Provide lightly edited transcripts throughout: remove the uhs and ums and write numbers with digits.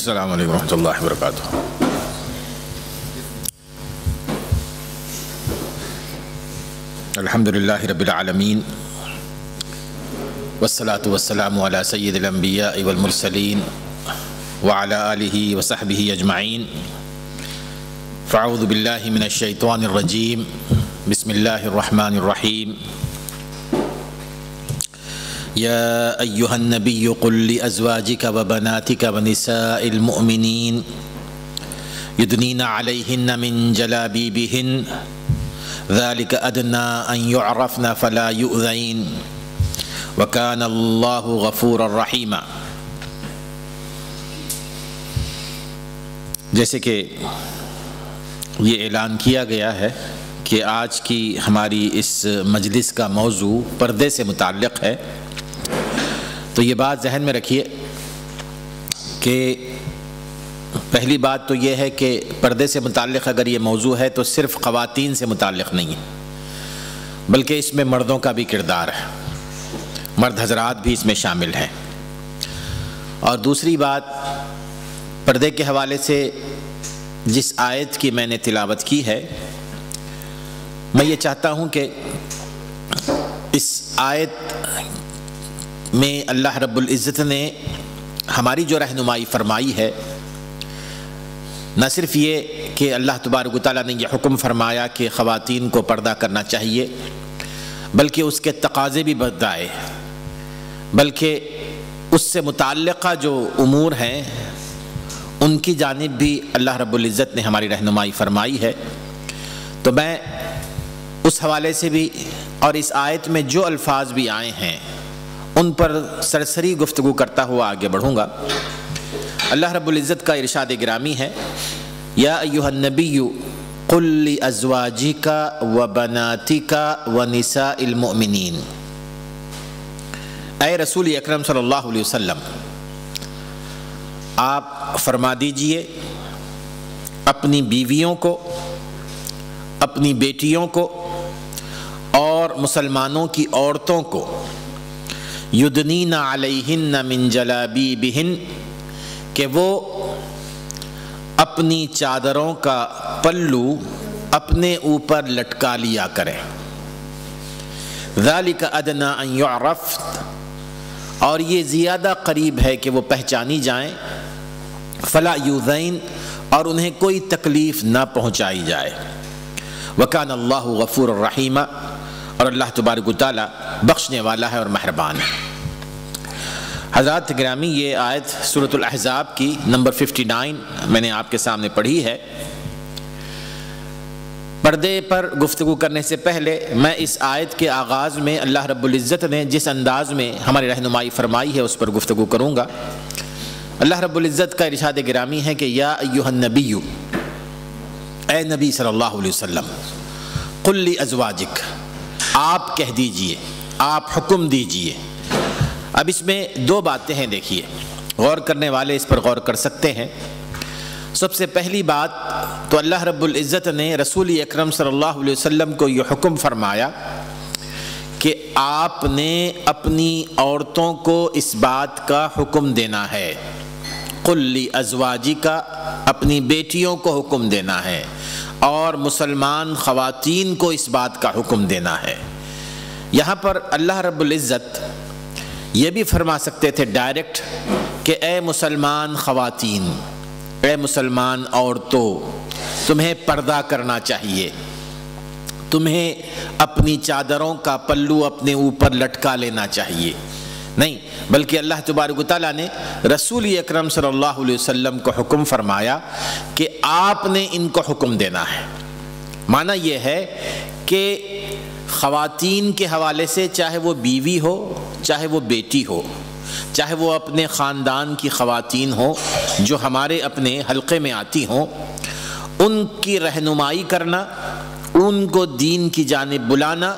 السلام علیکم ورحمۃ اللہ وبرکاتہ۔ الحمدللہ رب العالمین والصلاة والسلام علی سید الانبیاء والمرسلین وعلی آلہ وصحبہ اجمعین۔ فاعوذ باللہ من الشیطان الرجیم، بسم اللہ الرحمن الرحیم۔ یا ایہا النبی قل لأزواجک وبناتک ونساء المؤمنین یدنین علیہن من جلابیبہن ذلك أدنى أن يعرفن فلا يؤذين وكان الله غفورا رحيما۔ جیسے کہ یہ اعلان کیا گیا ہے کہ آج کی ہماری اس مجلس کا موضوع پردے سے متعلق ہے، تو یہ بات ذہن میں رکھیے کہ پہلی بات تو یہ ہے کہ پردے سے متعلق اگر یہ موضوع ہے تو صرف خواتین سے متعلق نہیں ہے، بلکہ اس میں مردوں کا بھی کردار ہے، مرد حضرات بھی اس میں شامل ہیں۔ اور دوسری بات، پردے کے حوالے سے جس آیت کی میں نے تلاوت کی ہے، میں یہ چاہتا ہوں کہ اس آیت میں اللہ رب العزت نے ہماری جو رہنمائی فرمائی ہے، نہ صرف یہ کہ اللہ تبارک و تعالیٰ نے یہ حکم فرمایا کہ خواتین کو پردہ کرنا چاہیے، بلکہ اس کے تقاضے بھی بتائے، بلکہ اس سے متعلقہ جو امور ہیں ان کی جانب بھی اللہ رب العزت نے ہماری رہنمائی فرمائی ہے۔ تو میں اس حوالے سے بھی اور اس آیت میں جو الفاظ بھی آئے ہیں ان پر سرسری گفتگو کرتا ہوا آگے بڑھوں گا۔ اللہ رب العزت کا ارشاد گرامی ہے، یا ایھا النبی قل لازواجک وبناتک ونساء المؤمنین، اے رسول اکرم صلی اللہ علیہ وسلم، آپ فرما دیجئے اپنی بیویوں کو، اپنی بیٹیوں کو اور مسلمانوں کی عورتوں کو، یدنین علیہن من جلابیبہن، کہ وہ اپنی چادروں کا پلو اپنے اوپر لٹکا لیا کریں۔ ذالک ادنی ان یعرفن، اور یہ زیادہ قریب ہے کہ وہ پہچانی جائیں، فلا یؤذین، اور انہیں کوئی تکلیف نہ پہنچائی جائے۔ وکان اللہ غفور الرحیم، اور اللہ تبارک و تعالی بخشنے والا ہے اور مہربان ہے۔ حضرات گرامی، یہ آیت سورۃ الاحزاب کی نمبر 59 میں نے آپ کے سامنے پڑھی ہے۔ پردے پر گفتگو کرنے سے پہلے میں اس آیت کے آغاز میں اللہ رب العزت نے جس انداز میں ہماری رہنمائی فرمائی ہے اس پر گفتگو کروں گا۔ اللہ رب العزت کا ارشاد گرامی ہے کہ یا ایھا النبی، اے نبی صلی اللہ علیہ وسلم، قل لازواجک، آپ کہہ دیجئے، آپ حکم دیجئے۔ اب اس میں دو باتیں ہیں، دیکھیے، غور کرنے والے اس پر غور کر سکتے ہیں۔ سب سے پہلی بات تو اللہ رب العزت نے رسول اکرم صلی اللہ علیہ وسلم کو یہ حکم فرمایا کہ آپ نے اپنی عورتوں کو اس بات کا حکم دینا ہے، قل لازواجک، اپنی بیٹیوں کو حکم دینا ہے، اور مسلمان خواتین کو اس بات کا حکم دینا ہے۔ یہاں پر اللہ رب العزت یہ بھی فرما سکتے تھے ڈائریکٹ کہ اے مسلمان خواتین، اے مسلمان عورتوں، تمہیں پردہ کرنا چاہیے، تمہیں اپنی چادروں کا پلو اپنے اوپر لٹکا لینا چاہیے۔ نہیں، بلکہ اللہ تبارک و تعالیٰ نے رسول اکرم صلی اللہ علیہ وسلم کو حکم فرمایا کہ آپ نے ان کو حکم دینا ہے۔ معنی یہ ہے کہ خواتین کے حوالے سے، چاہے وہ بیوی ہو، چاہے وہ بیٹی ہو، چاہے وہ اپنے خاندان کی خواتین ہوں جو ہمارے اپنے حلقے میں آتی ہوں، ان کی رہنمائی کرنا، ان کو دین کی جانب بلانا،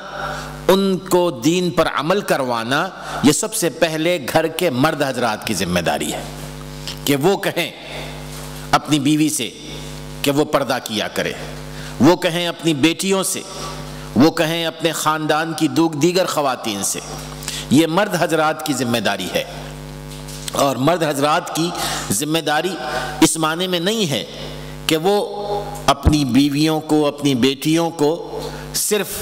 ان کو دین پر عمل کروانا، یہ سب سے پہلے گھر کے مرد حضرات کی ذمہ داری ہے کہ وہ کہیں اپنی بیوی سے کہ وہ پردہ کیا کرے، وہ کہیں اپنی بیٹیوں سے، وہ کہیں اپنے خاندان کی دیگر خواتین سے۔ یہ مرد حضرات کی ذمہ داری ہے۔ اور مرد حضرات کی ذمہ داری اس معنی میں نہیں ہے کہ وہ اپنی بیویوں کو، اپنی بیٹیوں کو صرف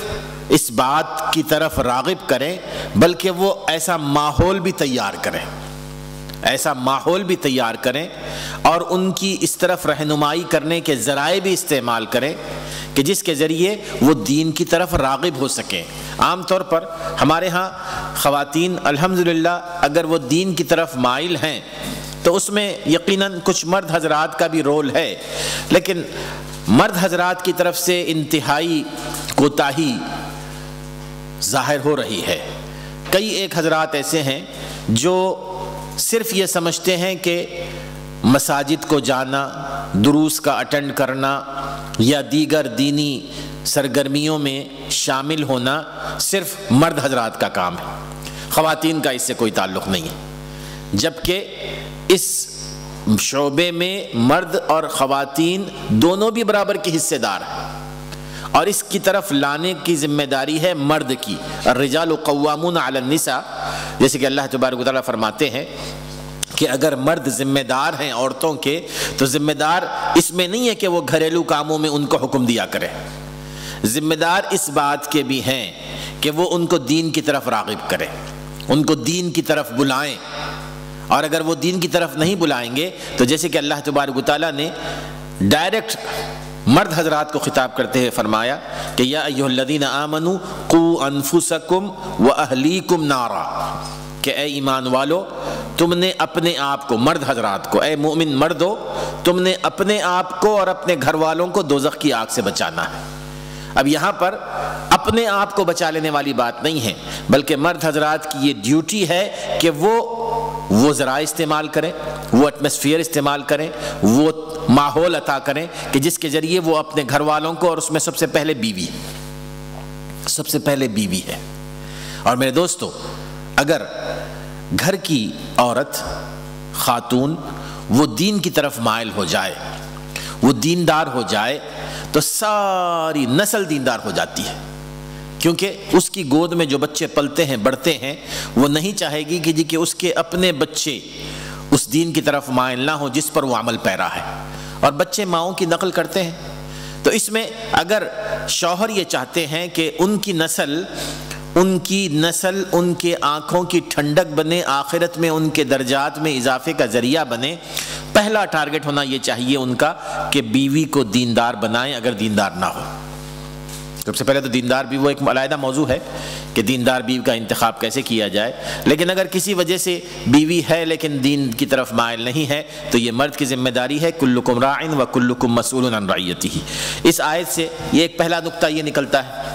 اس بات کی طرف راغب کریں، بلکہ وہ ایسا ماحول بھی تیار کریں، ایسا ماحول بھی تیار کریں اور ان کی اس طرف رہنمائی کرنے کے ذرائع بھی استعمال کریں کہ جس کے ذریعے وہ دین کی طرف راغب ہو سکیں۔ عام طور پر ہمارے ہاں خواتین الحمدللہ اگر وہ دین کی طرف مائل ہیں تو اس میں یقیناً کچھ مرد حضرات کا بھی رول ہے، لیکن مرد حضرات کی طرف سے انتہائی کوتاہی ظاہر ہو رہی ہے۔ کئی ایک حضرات ایسے ہیں جو صرف یہ سمجھتے ہیں کہ مساجد کو جانا، دروس کا اٹینڈ کرنا یا دیگر دینی سرگرمیوں میں شامل ہونا صرف مرد حضرات کا کام ہے، خواتین کا اس سے کوئی تعلق نہیں ہے، جبکہ اس شعبے میں مرد اور خواتین دونوں بھی برابر کے حصے دار ہیں اور اس کی طرف لانے کی ذمہ داری ہے مرد کی۔ الرجال قوامون علی النساء، جیسے کہ اللہ تبارک و تعالیٰ فرماتے ہیں کہ اگر مرد ذمہ دار ہیں عورتوں کے تو ذمہ دار اس میں نہیں ہے کہ وہ گھریلو کاموں میں ان کو حکم دیا کرے، ذمہ دار اس بات کے بھی ہیں کہ وہ ان کو دین کی طرف راغب کریں، ان کو دین کی طرف بلائیں، اور اگر وہ دین کی طرف نہیں بلائیں گے تو جیسے کہ اللہ تبارک و تعالیٰ نے ڈائریکٹ مرد حضرات کو خطاب کرتے ہوئے فرمایا کہ یا ایھا الذین آمنوا قوا انفسکم واہلیکم نارا، کہ اے ایمان والو تم نے اپنے آپ کو، مرد حضرات کو، اے مومن مردو تم نے اپنے آپ کو اور اپنے گھر والوں کو دوزخ کی آگ سے بچانا ہے۔ اب یہاں پر اپنے آپ کو بچا لینے والی بات نہیں ہے، بلکہ مرد حضرات کی یہ ڈیوٹی ہے کہ وہ ذرائع استعمال کریں، وہ ایٹماسفیئر استعمال کریں، وہ ماحول عطا کریں کہ جس کے ذریعے وہ اپنے گھر والوں کو، اور اس میں سب سے پہلے بیوی ہے۔ اور میرے دوستو، اگر گھر کی عورت، خاتون وہ دین کی طرف مائل ہو جائے، وہ دیندار ہو جائے تو ساری نسل دیندار ہو جاتی ہے، کیونکہ اس کی گود میں جو بچے پلتے ہیں، بڑھتے ہیں، وہ نہیں چاہے گی کہ اس کے اپنے بچے اس دین کی طرف مائل نہ ہو جس پر وہ عمل پیرا ہے، اور بچے ماؤں کی نقل کرتے ہیں۔ تو اس میں اگر شوہر یہ چاہتے ہیں کہ ان کی نسل ان کے آنکھوں کی ٹھنڈک بنے، آخرت میں ان کے درجات میں اضافے کا ذریعہ بنے، پہلا ٹارگٹ ہونا یہ چاہیے ان کا کہ بیوی کو دیندار بنائیں اگر دیندار نہ ہو۔ سب سے پہلے تو دیندار بھی وہ ایک علیحدہ موضوع ہے کہ دیندار بیوی کا انتخاب کیسے کیا جائے، لیکن اگر کسی وجہ سے بیوی ہے لیکن دین کی طرف مائل نہیں ہے تو یہ مرد کی ذمہ داری ہے، کلکم راع و کلکم مسئول عن رعیتہ۔ اس آیت سے یہ ایک پہلا نقطہ یہ نکلتا ہے۔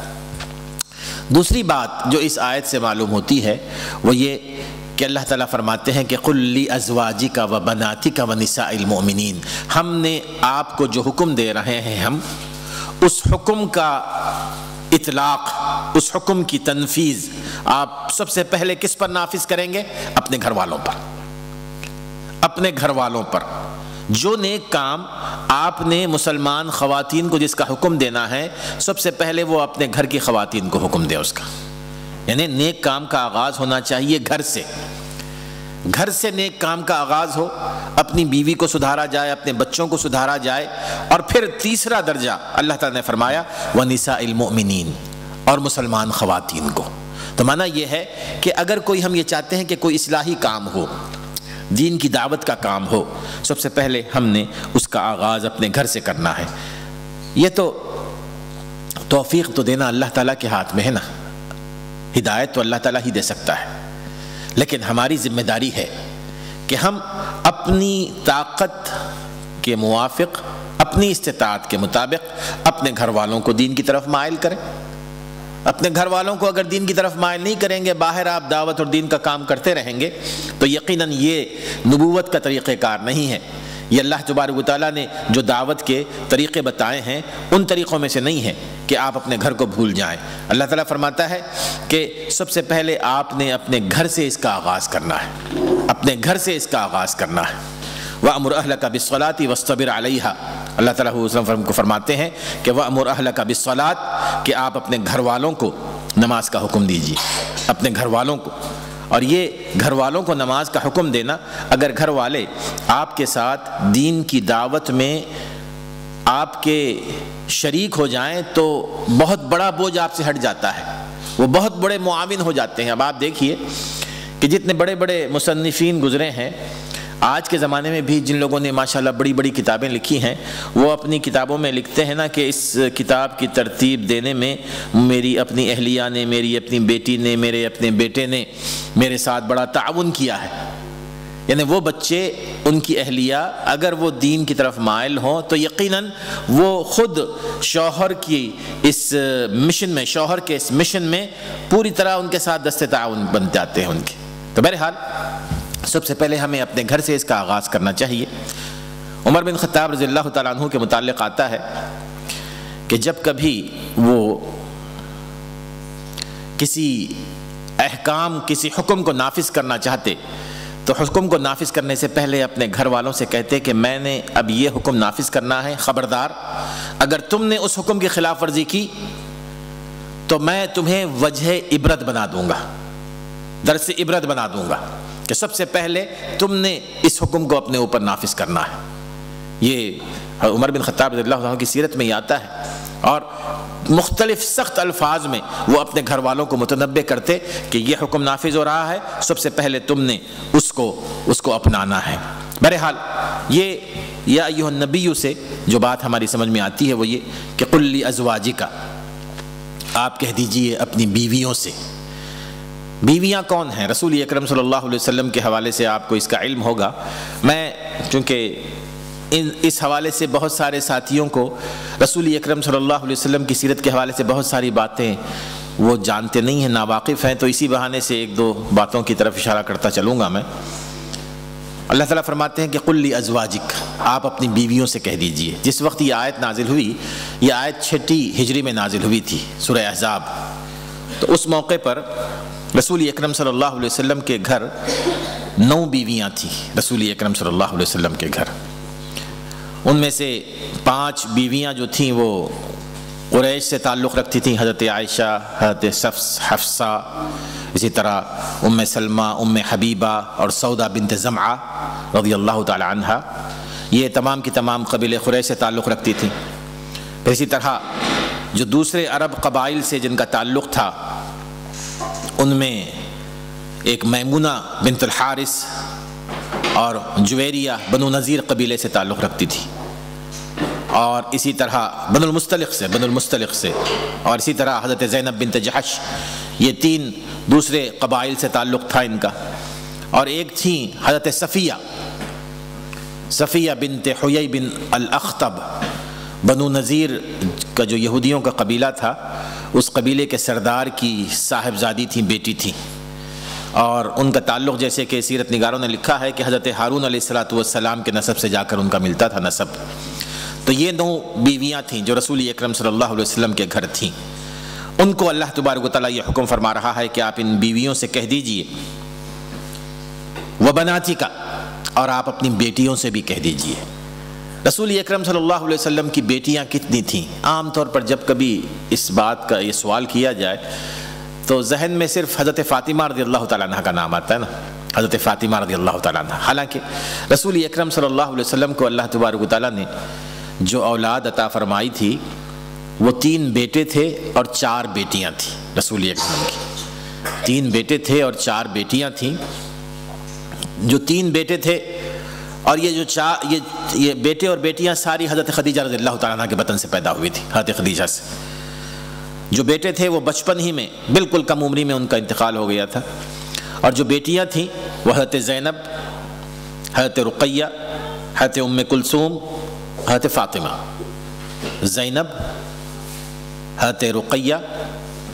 دوسری بات جو اس آیت سے معلوم ہوتی ہے وہ یہ کہ اللہ تعالیٰ فرماتے ہیں کہ قل لازواجک و بناتک و نساء المؤمنین، ہم نے آپ کو جو حکم دے رہے ہیں، ہم اس حکم کا اطلاق، اس حکم کی تنفیذ آپ سب سے پہلے کس پر نافذ کریں گے؟ اپنے گھر والوں پر، اپنے گھر والوں پر۔ جو نیک کام آپ نے مسلمان خواتین کو جس کا حکم دینا ہے، سب سے پہلے وہ اپنے گھر کی خواتین کو حکم دے اس کا، یعنی نیک کام کا آغاز ہونا چاہیے گھر سے، گھر سے نیک کام کا آغاز ہو، اپنی بیوی کو سدھارا جائے، اپنے بچوں کو سدھارا جائے، اور پھر تیسرا درجہ اللہ تعالیٰ نے فرمایا وَنِسَاءِ الْمُؤْمِنِينَ، اور مسلمان خواتین کو۔ تو معنی یہ ہے کہ اگر کوئی ہم یہ چاہتے ہیں کہ کوئی اصلاحی کام ہو، دین کی دعوت کا کام ہو، سب سے پہلے ہم نے اس کا آغاز اپنے گھر سے کرنا ہے۔ یہ تو توفیق تو دینا اللہ تعالیٰ کے ہاتھ میں ہے نا، ہدایت تو اللہ تعالیٰ ہی دے سکتا ہے، لیکن ہماری ذمہ داری ہے کہ ہم اپنی طاقت کے موافق، اپنی استطاعت کے مطابق اپنے گھر والوں کو دین کی طرف مائل کریں۔ اپنے گھر والوں کو اگر دین کی طرف مائل نہیں کریں گے، باہر آپ دعوت اور دین کا کام کرتے رہیں گے، تو یقیناً یہ نبوت کا طریقہ کار نہیں ہے۔ یہ اللہ تبارک و تعالیٰ نے جو دعوت کے طریقے بتائے ہیں ان طریقوں میں سے نہیں ہے کہ آپ اپنے گھر کو بھول جائیں۔ اللہ تعالیٰ فرماتا ہے کہ سب سے پہلے آپ نے اپنے گھر سے اس کا آغاز کرنا ہے، اپنے گھر سے اس کا آغاز کرنا ہے۔ وَأْمُرْ أَهْلَكَ بِالصَّلَاةِ وَاصْطَبِرْ عَلَيْهَا، اللہ تعالیٰ وسلم کو فرماتے ہیں کہ وَأْمُرْ أَهْلَكَ بِالصَّلَاةِ، کہ آپ اپنے گھر والوں کو نماز کا حکم دیجیے، اپنے گھر والوں کو، اور یہ گھر والوں کو نماز کا حکم دینا، اگر گھر والے آپ کے ساتھ دین کی دعوت میں آپ کے شریک ہو جائیں تو بہت بڑا بوجھ آپ سے ہٹ جاتا ہے، وہ بہت بڑے معاون ہو جاتے ہیں۔ اب آپ دیکھیے کہ جتنے بڑے بڑے مصنفین گزرے ہیں آج کے زمانے میں بھی، جن لوگوں نے ماشاءاللہ بڑی بڑی کتابیں لکھی ہیں، وہ اپنی کتابوں میں لکھتے ہیں نا کہ اس کتاب کی ترتیب دینے میں میری اپنی اہلیہ نے، میری اپنی بیٹی نے، میرے اپنے بیٹے نے میرے ساتھ بڑا تعاون کیا ہے۔ یعنی وہ بچے، ان کی اہلیہ اگر وہ دین کی طرف مائل ہوں تو یقیناً وہ خود شوہر کی اس مشن میں، شوہر کے اس مشن میں پوری طرح ان کے ساتھ دست تعاون بن جاتے ہیں ان کے۔ تو بہرحال سب سے پہلے ہمیں اپنے گھر سے اس کا آغاز کرنا چاہیے۔ عمر بن خطاب رضی اللہ تعالیٰ عنہ کے متعلق آتا ہے کہ جب کبھی وہ کسی احکام، کسی حکم کو نافذ کرنا چاہتے تو حکم کو نافذ کرنے سے پہلے اپنے گھر والوں سے کہتے کہ میں نے اب یہ حکم نافذ کرنا ہے، خبردار اگر تم نے اس حکم کی خلاف ورزی کی تو میں تمہیں وجہ عبرت بنا دوں گا، درس عبرت بنا دوں گا، کہ سب سے پہلے تم نے اس حکم کو اپنے اوپر نافذ کرنا ہے۔ یہ عمر بن خطاب رضی اللہ عنہ کی سیرت میں یہ آتا ہے، اور مختلف سخت الفاظ میں وہ اپنے گھر والوں کو متنبہ کرتے کہ یہ حکم نافذ ہو رہا ہے، سب سے پہلے تم نے اس کو اپنانا ہے۔ بہرحال یہ یا ایھا النبی سے جو بات ہماری سمجھ میں آتی ہے وہ یہ کہ قل لازواجک، آپ کہہ دیجئے اپنی بیویوں سے۔ بیویاں کون ہیں؟ رسول اکرم صلی اللہ علیہ وسلم کے حوالے سے آپ کو اس کا علم ہوگا۔ میں چونکہ اس حوالے سے بہت سارے ساتھیوں کو رسول اکرم صلی اللہ علیہ وسلم کی سیرت کے حوالے سے بہت ساری باتیں وہ جانتے نہیں ہیں، ناواقف ہیں، تو اسی بہانے سے ایک دو باتوں کی طرف اشارہ کرتا چلوں گا میں۔ اللہ تعالیٰ فرماتے ہیں کہ قل لازواجک، آپ اپنی بیویوں سے کہہ دیجئے۔ جس وقت یہ آیت نازل ہوئی، یہ آیت 6 ہجری میں نازل ہوئی تھی، سورہ احزاب، تو اس موقع پر رسول اکرم صلی اللہ علیہ وسلم کے گھر 9 بیویاں تھیں۔ رسول اکرم صلی اللہ علیہ وسلم کے گھر ان میں سے 5 بیویاں جو تھیں وہ قریش سے تعلق رکھتی تھیں، حضرت عائشہ، حضرت حفصہ، اسی طرح ام سلمہ، ام حبیبہ اور سودا بنت زمعہ رضی اللہ تعالی عنہ، یہ تمام کی تمام قبیلے قریش سے تعلق رکھتی تھیں۔ پھر اسی طرح جو دوسرے عرب قبائل سے جن کا تعلق تھا ان میں ایک میمونہ بنت الحارث اور جویریہ بنو نذیر قبیلے سے تعلق رکھتی تھی، اور اسی طرح بنو المستلق سے اور اسی طرح حضرت زینب بنت جحش، یہ 3 دوسرے قبائل سے تعلق تھا ان کا، اور ایک تھیں حضرت صفیہ بنت حیی بن الاخطب، بنو نذیر کا جو یہودیوں کا قبیلہ تھا اس قبیلے کے سردار کی صاحبزادی تھیں، بیٹی تھیں، اور ان کا تعلق جیسے کہ سیرت نگاروں نے لکھا ہے کہ حضرت ہارون علیہ السلام کے نسب سے جا کر ان کا ملتا تھا نسب۔ تو یہ 9 بیویاں تھیں جو رسول اکرم صلی اللہ علیہ وسلم کے گھر تھیں۔ ان کو اللہ تبارک و تعالیٰ یہ حکم فرما رہا ہے کہ آپ ان بیویوں سے کہہ دیجئے، وبناتک، اور آپ اپنی بیٹیوں سے بھی کہہ دیجئے۔ رسول اکرم صلی اللہ علیہ وسلم کی بیٹیاں کتنی تھیں؟ عام طور پر جب کبھی اس بات کا یہ سوال کیا جائے تو ذہن میں صرف حضرت فاطمہ رضی اللہ تعالیٰ عنہ کا نام آتا ہے نا، حضرت فاطمہ رضی اللہ تعالیٰ عنہ۔ حالانکہ رسول اکرم صلی اللہ علیہ وسلم کو اللہ تبارک و تعالیٰ نے جو اولاد عطا فرمائی تھی وہ 3 بیٹے تھے اور 4 بیٹیاں تھیں۔ رسول اکرم کی 3 بیٹے تھے اور 4 بیٹیاں تھیں۔ جو 3 بیٹے تھے اور یہ بیٹے اور بیٹیاں ساری حضرت خدیجہ رضی اللہ تعالیٰ عنہ کے بطن سے پیدا ہوئی تھی، حضرت خدیجہ سے۔ جو بیٹے تھے وہ بچپن ہی میں بالکل کم عمری میں ان کا انتقال ہو گیا تھا، اور جو بیٹیاں تھیں وہ حضرت زینب، حضرت رقیہ، حضرت ام کلثوم، حضرت فاطمہ۔ زینب، حضرت رقیہ،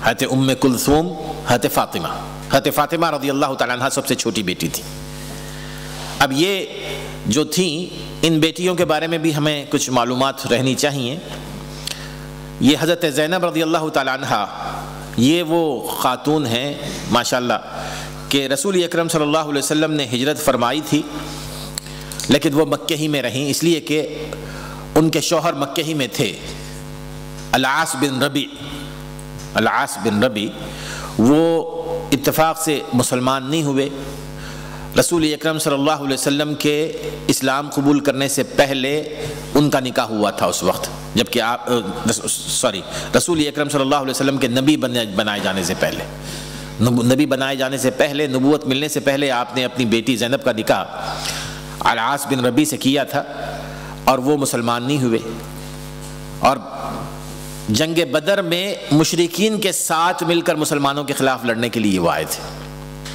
حضرت ام کلثوم، حضرت فاطمہ۔ حضرت فاطمہ رضی اللہ تعالیٰ عنہ سب سے چھوٹی بیٹی تھی۔ اب یہ جو تھیں، ان بیٹیوں کے بارے میں بھی ہمیں کچھ معلومات رہنی چاہیے۔ یہ حضرت زینب رضی اللہ تعالیٰ عنہ یہ وہ خاتون ہیں ماشاءاللہ کہ رسول اکرم صلی اللہ علیہ وسلم نے ہجرت فرمائی تھی لیکن وہ مکہ ہی میں رہیں، اس لیے کہ ان کے شوہر مکہ ہی میں تھے۔ العاص بن ربیع وہ اتفاق سے مسلمان نہیں ہوئے۔ رسول اکرم صلی اللہ علیہ وسلم کے اسلام قبول کرنے سے پہلے ان کا نکاح ہوا تھا اس وقت، جبکہ رسول اکرم صلی اللہ علیہ وسلم کے نبی بنائے جانے سے پہلے، نبی بنائے جانے سے پہلے، نبوت ملنے سے پہلے آپ نے اپنی بیٹی زینب کا نکاح العاص بن ربیع سے کیا تھا، اور وہ مسلمان نہیں ہوئے۔ اور جنگ بدر میں مشرکین کے ساتھ مل کر مسلمانوں کے خلاف لڑنے کے لیے وہ آئے تھے،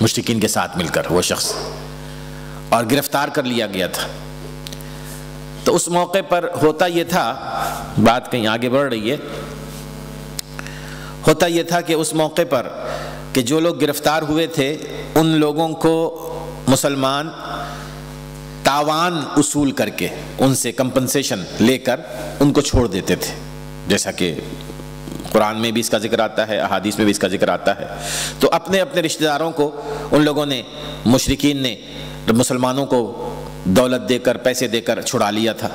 مشرکین کے ساتھ مل کر وہ شخص، اور گرفتار کر لیا گیا تھا۔ تو اس موقع پر ہوتا یہ تھا، بات کہیں آگے بڑھ رہی ہے، ہوتا یہ تھا کہ اس موقع پر کہ جو لوگ گرفتار ہوئے تھے ان لوگوں کو مسلمان تاوان اصول کر کے ان سے کمپنسیشن لے کر ان کو چھوڑ دیتے تھے، جیسا کہ قرآن میں بھی اس کا ذکر آتا ہے، احادیث میں بھی اس کا ذکر آتا ہے۔ تو اپنے اپنے رشتہ داروں کو ان لوگوں نے، مشرکین نے مسلمانوں کو دولت دے کر، پیسے دے کر چھڑا لیا تھا۔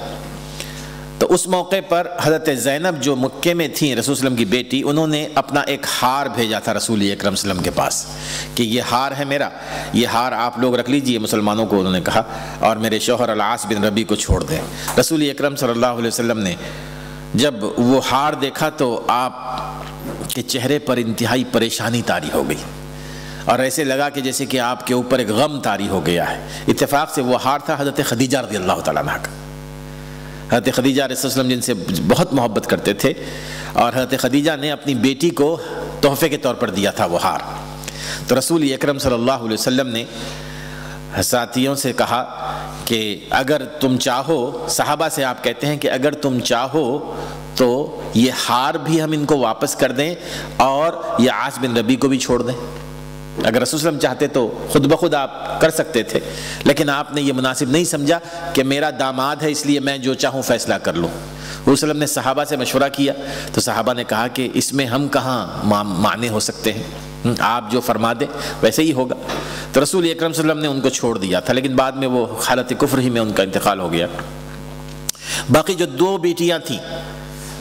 تو اس موقع پر حضرت زینب جو مکے میں تھیں، رسول صلی اللہ علیہ وسلم کی بیٹی، انہوں نے اپنا ایک ہار بھیجا تھا رسول اکرم صلی اللہ علیہ وسلم کے پاس کہ یہ ہار ہے میرا، یہ ہار آپ لوگ رکھ لیجئے، مسلمانوں کو انہوں نے کہا، اور میرے شوہر العاص بن ربیع کو چھوڑ دیں۔ رسول اکرم صلی اللہ علیہ وسلم نے جب وہ ہار دیکھا تو آپ کے چہرے پر انتہائی پریشانی طاری ہو گئی، اور ایسے لگا کہ جیسے کہ آپ کے اوپر ایک غم طاری ہو گیا ہے۔ اتفاق سے وہ ہار تھا حضرت خدیجہ رضی اللہ تعالیٰ عنہ کا۔ حضرت خدیجہ رسول اللہ علیہ وسلم جن سے بہت محبت کرتے تھے، اور حضرت خدیجہ نے اپنی بیٹی کو تحفے کے طور پر دیا تھا وہ ہار۔ تو رسول اکرم صلی اللہ علیہ وسلم نے ساتھیوں سے کہا کہ اگر تم چاہو، صحابہ سے آپ کہتے ہیں کہ اگر تم چاہو تو یہ ہار بھی ہم ان کو واپس کر دیں اور یہ عاص بن ربیع کو بھی چھوڑ دیں۔ اگر رسول صلی اللہ علیہ وسلم چاہتے تو خود بخود آپ کر سکتے تھے، لیکن آپ نے یہ مناسب نہیں سمجھا کہ میرا داماد ہے اس لیے میں جو چاہوں فیصلہ کر لوں۔ رسول صلی اللہ علیہ وسلم نے صحابہ سے مشورہ کیا تو صحابہ نے کہا کہ اس میں ہم کہاں مانے ہو سکتے ہیں، آپ جو فرما دیں ویسے ہی ہوگا۔ تو رسول اکرم صلی اللہ علیہ وسلم نے ان کو چھوڑ دیا تھا، لیکن بعد میں وہ حالت کفر ہی میں ان کا انتقال ہو گیا۔ باقی جو دو بیٹیاں تھیں،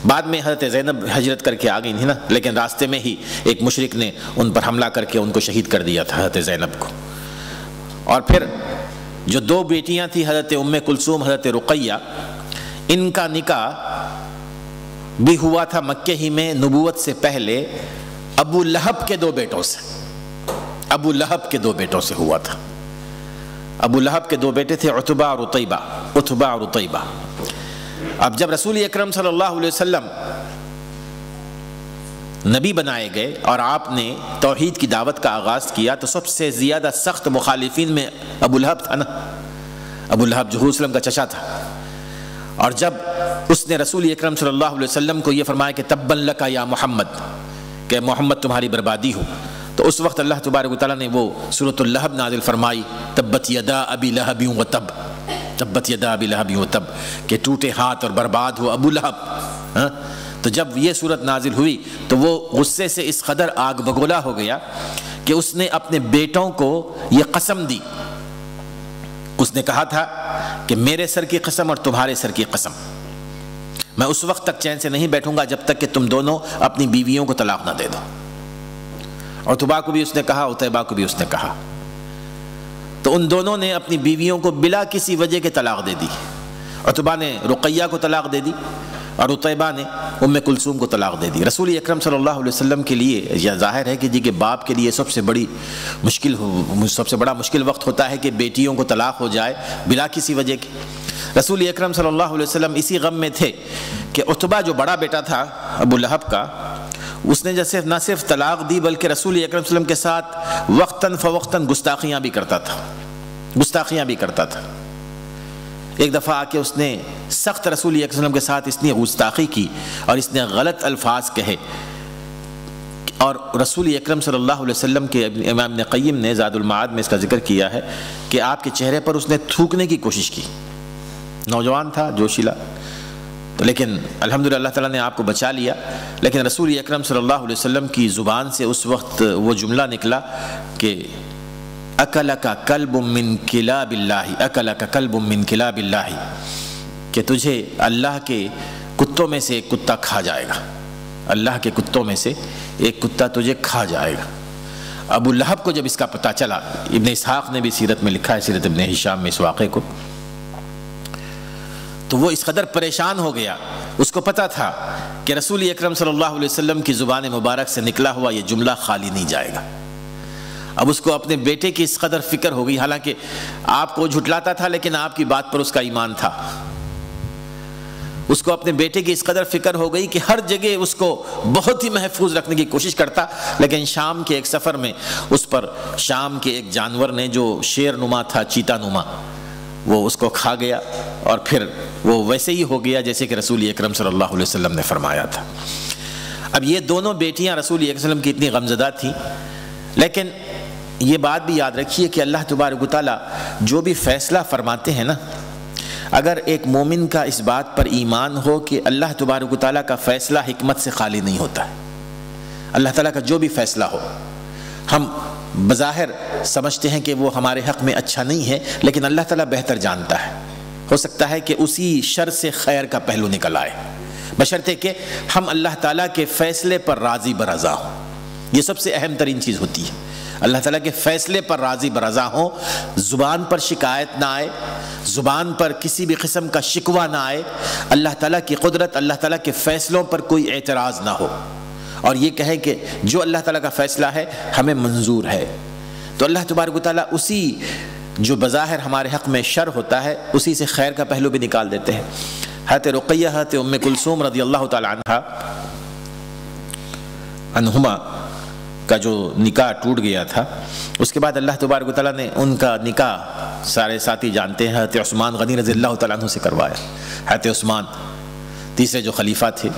بعد میں حضرت زینب ہجرت کر کے آ گئی تھی نا، لیکن راستے میں ہی ایک مشرک نے ان پر حملہ کر کے ان کو شہید کر دیا تھا، حضرت زینب کو۔ اور پھر جو دو بیٹیاں تھیں حضرت ام کلثوم، حضرت رقیہ، ان کا نکاح بھی ہوا تھا مکے ہی میں نبوت سے پہلے ابو لہب کے دو بیٹوں سے، ابو لہب کے دو بیٹوں سے ہوا تھا۔ ابو لہب کے دو بیٹے تھے عتبہ اور عتیبہ، عتبہ اور عتیبہ۔ اب جب رسول اکرم صلی اللہ علیہ وسلم نبی بنائے گئے اور آپ نے توحید کی دعوت کا آغاز کیا تو سب سے زیادہ سخت مخالفین میں ابو لہب تھا نا، ابو لہب جو حضور صلی اللہ علیہ وسلم کا چچا تھا۔ اور جب اس نے رسول اکرم صلی اللہ علیہ وسلم کو یہ فرمایا کہ تبا لک یا محمد، کہ محمد تمہاری بربادی ہو، تو اس وقت اللہ تبارک و تعالیٰ نے وہ سورۃ اللہب نازل فرمائی، تبت یدا ابی لہب وتب، تبت یدا ابی لہب وتب، کہ ٹوٹے ہاتھ اور برباد ہو ابو لہب۔ تو جب یہ صورت نازل ہوئی تو وہ غصے سے اس قدر آگ بگولا ہو گیا کہ اس نے اپنے بیٹوں کو یہ قسم دی، اس نے کہا تھا کہ میرے سر کی قسم اور تمہارے سر کی قسم، میں اس وقت تک چین سے نہیں بیٹھوں گا جب تک کہ تم دونوں اپنی بیویوں کو طلاق نہ دے دو۔ عتبہ کو بھی اس نے کہا، عتیبہ کو بھی اس نے کہا۔ تو ان دونوں نے اپنی بیویوں کو بلا کسی وجہ کے طلاق دے دی۔ عتبہ نے رقیہ کو طلاق دے دی اور عتیبہ نے ام کلثوم کو طلاق دے دی۔ رسول اکرم صلی اللہ علیہ وسلم کے لیے یہ ظاہر ہے کہ جی کہ باپ کے لیے سب سے بڑا مشکل وقت ہوتا ہے کہ بیٹیوں کو طلاق ہو جائے بلا کسی وجہ کی۔ رسول اکرم صلی اللہ علیہ وسلم اسی غم میں تھے کہ عتبہ جو بڑا بیٹا تھا ابو لہب کا، اس نے جیسے نہ صرف طلاق دی بلکہ رسول اکرم صلی اللہ علیہ وسلم کے ساتھ وقتاً فوقتاً گستاخیاں بھی کرتا تھا۔ ایک دفعہ آ کے اس نے سخت رسول اکرم صلی اللہ علیہ وسلم کے ساتھ اس نے گستاخی کی اور اس نے غلط الفاظ کہے، اور رسول اکرم صلی اللہ علیہ وسلم کے امام ابن قیم نے زاد المعاد میں اس کا ذکر کیا ہے کہ آپ کے چہرے پر اس نے تھوکنے کی کوشش کی۔ نوجوان تھا، جوشیلا، تو لیکن الحمدللہ اللہ تعالیٰ نے آپ کو بچا لیا۔ لیکن رسول اکرم صلی اللہ علیہ وسلم کی زبان سے اس وقت وہ جملہ نکلا کہ اکلک کلب من کلاب اللہ، اکلک کلب من کلاب اللہ، کہ تجھے اللہ کے کتوں میں سے ایک کتا کھا جائے گا، اللہ کے کتوں میں سے ایک کتا تجھے کھا جائے گا۔ ابو لہب کو جب اس کا پتہ چلا، ابن اسحاق نے بھی سیرت میں لکھا ہے، سیرت ابن ہشام میں اس واقعے کو، تو وہ اس قدر پریشان ہو گیا. اس کو پتہ تھا کہ رسول اکرم صلی اللہ علیہ وسلم کی زبان مبارک سے نکلا ہوا یہ جملہ خالی نہیں جائے گا. اب اس کو اپنے بیٹے کی اس قدر فکر ہو گئی، حالانکہ آپ کو جھٹلاتا تھا لیکن آپ کی بات پر اس کا ایمان تھا. اس کو اپنے بیٹے کی اس قدر فکر ہو گئی کہ ہر جگہ اس کو بہت ہی محفوظ رکھنے کی کوشش کرتا، لیکن شام کے ایک سفر میں اس پر شام کے ایک جانور نے جو شیر نما تھا، چیتا نما، وہ اس کو کھا گیا، اور پھر وہ ویسے ہی ہو گیا جیسے کہ رسول اکرم صلی اللہ علیہ وسلم نے فرمایا تھا. اب یہ دونوں بیٹیاں رسول اکرم صلی اللہ علیہ وسلم کی اتنی غمزدہ تھیں، لیکن یہ بات بھی یاد رکھیے کہ اللہ تبارک و تعالیٰ جو بھی فیصلہ فرماتے ہیں نا، اگر ایک مومن کا اس بات پر ایمان ہو کہ اللہ تبارک و تعالیٰ کا فیصلہ حکمت سے خالی نہیں ہوتا ہے، اللہ تعالیٰ کا جو بھی فیصلہ ہو، ہم بظاہر سمجھتے ہیں کہ وہ ہمارے حق میں اچھا نہیں ہے، لیکن اللہ تعالیٰ بہتر جانتا ہے. ہو سکتا ہے کہ اسی شر سے خیر کا پہلو نکل آئے، بشرطے کہ ہم اللہ تعالیٰ کے فیصلے پر راضی برضا ہوں. یہ سب سے اہم ترین چیز ہوتی ہے، اللہ تعالیٰ کے فیصلے پر راضی برضا ہوں، زبان پر شکایت نہ آئے، زبان پر کسی بھی قسم کا شکوہ نہ آئے، اللہ تعالیٰ کی قدرت، اللہ تعالیٰ کے فیصلوں پر کوئی اعتراض نہ ہو، اور یہ کہیں کہ جو اللہ تعالیٰ کا فیصلہ ہے ہمیں منظور ہے. تو اللہ تبارک و تعالیٰ اسی جو بظاہر ہمارے حق میں شر ہوتا ہے اسی سے خیر کا پہلو بھی نکال دیتے ہیں. حضرت رقیہ، حضرت ام کلثوم رضی اللہ تعالی عنہما کا جو نکاح ٹوٹ گیا تھا، اس کے بعد اللہ تبارک و تعالیٰ نے ان کا نکاح سارے ساتھی جانتے ہیں حضرت عثمان غنی رضی اللہ تعالیٰ عنہ سے کروایا. حضرت عثمان تیسرے جو خلیفہ تھے،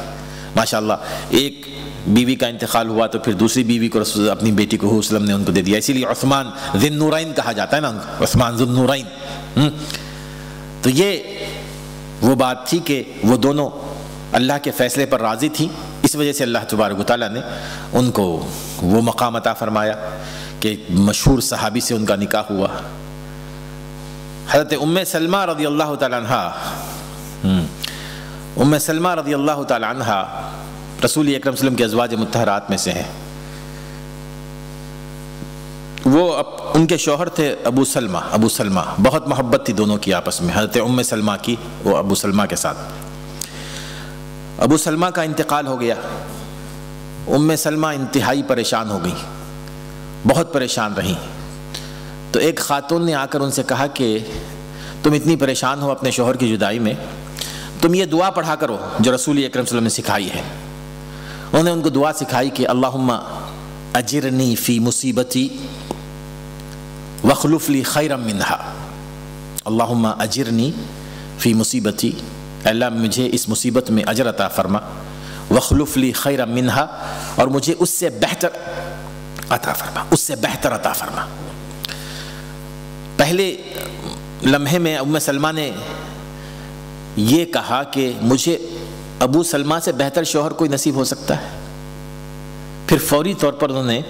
ماشاءاللہ، ایک بیوی کا انتقال ہوا تو پھر دوسری بیوی کو اپنی بیٹی کو حضور صلی اللہ علیہ وسلم نے ان کو دے دیا، اسی لیے عثمان ذی النورین کہا جاتا ہے نا، عثمان ذو النورین. تو یہ وہ بات تھی کہ وہ دونوں اللہ کے فیصلے پر راضی تھیں، اس وجہ سے اللہ تبارک و تعالیٰ نے ان کو وہ مقام عطا فرمایا کہ مشہور صحابی سے ان کا نکاح ہوا. حضرت ام سلمہ رضی اللہ تعالیٰ عنہ، ام سلمہ رضی اللہ تعالیٰ عنہ رسول اکرم صلی اللہ علیہ وسلم کے ازواج مطہرات میں سے ہیں. وہ ان کے شوہر تھے ابو سلمہ، بہت محبت تھی دونوں کی آپس میں، حضرت ام سلمہ کی وہ ابو سلمہ کے ساتھ. ابو سلمہ کا انتقال ہو گیا، ام سلمہ انتہائی پریشان ہو گئی، بہت پریشان رہیں. تو ایک خاتون نے آ کر ان سے کہا کہ تم اتنی پریشان ہو اپنے شوہر کی جدائی میں، تم یہ دعا پڑھا کرو جو رسول اکرم صلی اللہ علیہ وسلم نے سکھائی ہے. انہوں نے ان کو دعا سکھائی کہ اللہم اجرنی فی مصیبتی واخلف لی خیرا منہا. اللہم اجرنی فی مصیبتی، اللہ مجھے اس مصیبت میں اجر عطا فرما، واخلف لی خیرا منہا، اور مجھے اس سے بہتر عطا فرما، اس سے بہتر عطا فرما. پہلے لمحے میں ام سلمہ نے یہ کہا کہ مجھے ابو سلمہ سے بہتر شوہر کوئی نصیب ہو سکتا ہے. پھر فوری طور پر انہوں نے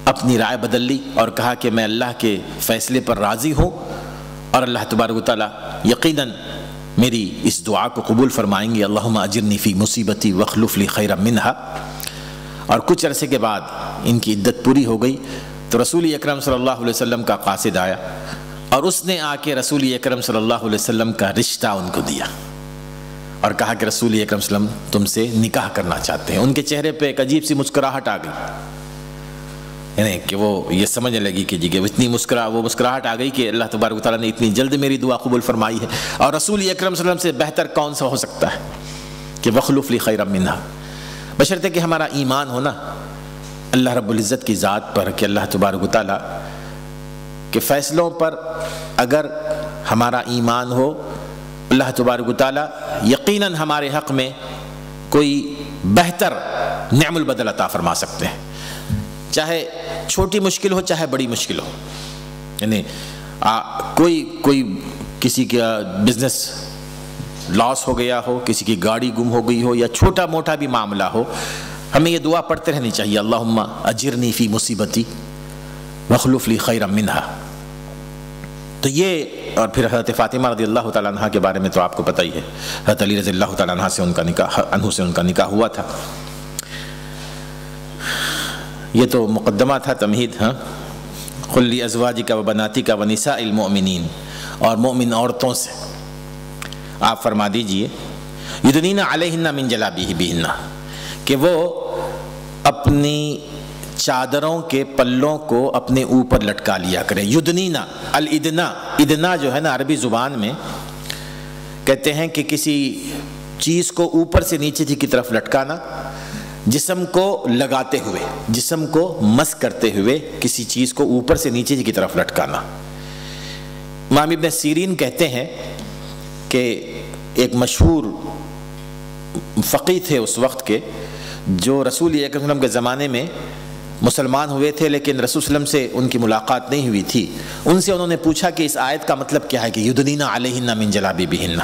اپنی رائے بدل لی اور کہا کہ میں اللہ کے فیصلے پر راضی ہوں، اور اللہ تبارک و تعالیٰ یقیناً میری اس دعا کو قبول فرمائیں گے، اللہم اجرنی فی مصیبتی واخلف لی خیرا منہا. اور کچھ عرصے کے بعد ان کی عدت پوری ہو گئی تو رسول اکرم صلی اللہ علیہ وسلم کا قاصد آیا، اور اس نے آ کے رسول اکرم صلی اللہ علیہ وسلم کا رشتہ ان کو دیا اور کہا کہ رسول اکرم صلی اللہ علیہ وسلم تم سے نکاح کرنا چاہتے ہیں. ان کے چہرے پہ ایک عجیب سی مسکراہٹ آ گئی، یعنی کہ وہ یہ سمجھنے لگی کہ جی کہ اتنی مسکراہٹ آ گئی کہ اللہ تبارک و تعالیٰ نے اتنی جلد میری دعا قبول فرمائی ہے، اور رسول اکرم صلی اللہ علیہ وسلم سے بہتر کون سا ہو سکتا ہے کہ واخلف لی خیرا منہا. بشرطے کہ ہمارا ایمان ہونا اللہ رب العزت کی ذات پر کہ اللہ تبارک و تعالیٰ کے فیصلوں پر اگر ہمارا ایمان ہو، اللہ تبارک و تعالیٰ یقیناً ہمارے حق میں کوئی بہتر نعم البدل عطا فرما سکتے ہیں، چاہے چھوٹی مشکل ہو چاہے بڑی مشکل ہو. یعنی کوئی کسی کا بزنس لاس ہو گیا ہو، کسی کی گاڑی گم ہو گئی ہو، یا چھوٹا موٹا بھی معاملہ ہو، ہمیں یہ دعا پڑھتے رہنی چاہیے، اللہم اجرنی فی مصیبتی واخلف لی خیرا منہا. تو یہ، اور پھر حضرت فاطمہ رضی اللہ تعالیٰ عنہ کے بارے میں تو آپ کو پتہ ہی ہے، حضرت علی رضی اللہ تعالیٰ عنہ سے ان کا نکاح ہوا تھا. یہ تو مقدمہ تھا، تمہید. ہاں، قل لازواجک و بناتک و نساء المؤمنین، اور مومن عورتوں سے آپ فرما دیجئے یدنین علیہن من جلابیبہن، کہ وہ اپنی چادروں کے پلوں کو اپنے اوپر لٹکا لیا کریں. یدنینا، الادنا، ادنا جو ہے نا عربی زبان میں کہتے ہیں کہ کسی چیز کو اوپر سے نیچے کی طرف لٹکانا، جسم کو لگاتے ہوئے، جسم کو مس کرتے ہوئے کسی چیز کو اوپر سے نیچے کی طرف لٹکانا. امام ابن سیرین کہتے ہیں کہ ایک مشہور فقیہ تھے اس وقت کے، جو رسول اکرم صلی اللہ علیہ وسلم کے زمانے میں مسلمان ہوئے تھے لیکن رسول صلی اللہ علیہ وسلم سے ان کی ملاقات نہیں ہوئی تھی. ان سے انہوں نے پوچھا کہ اس آیت کا مطلب کیا ہے کہ یدنین علیہن من جلابیبہن.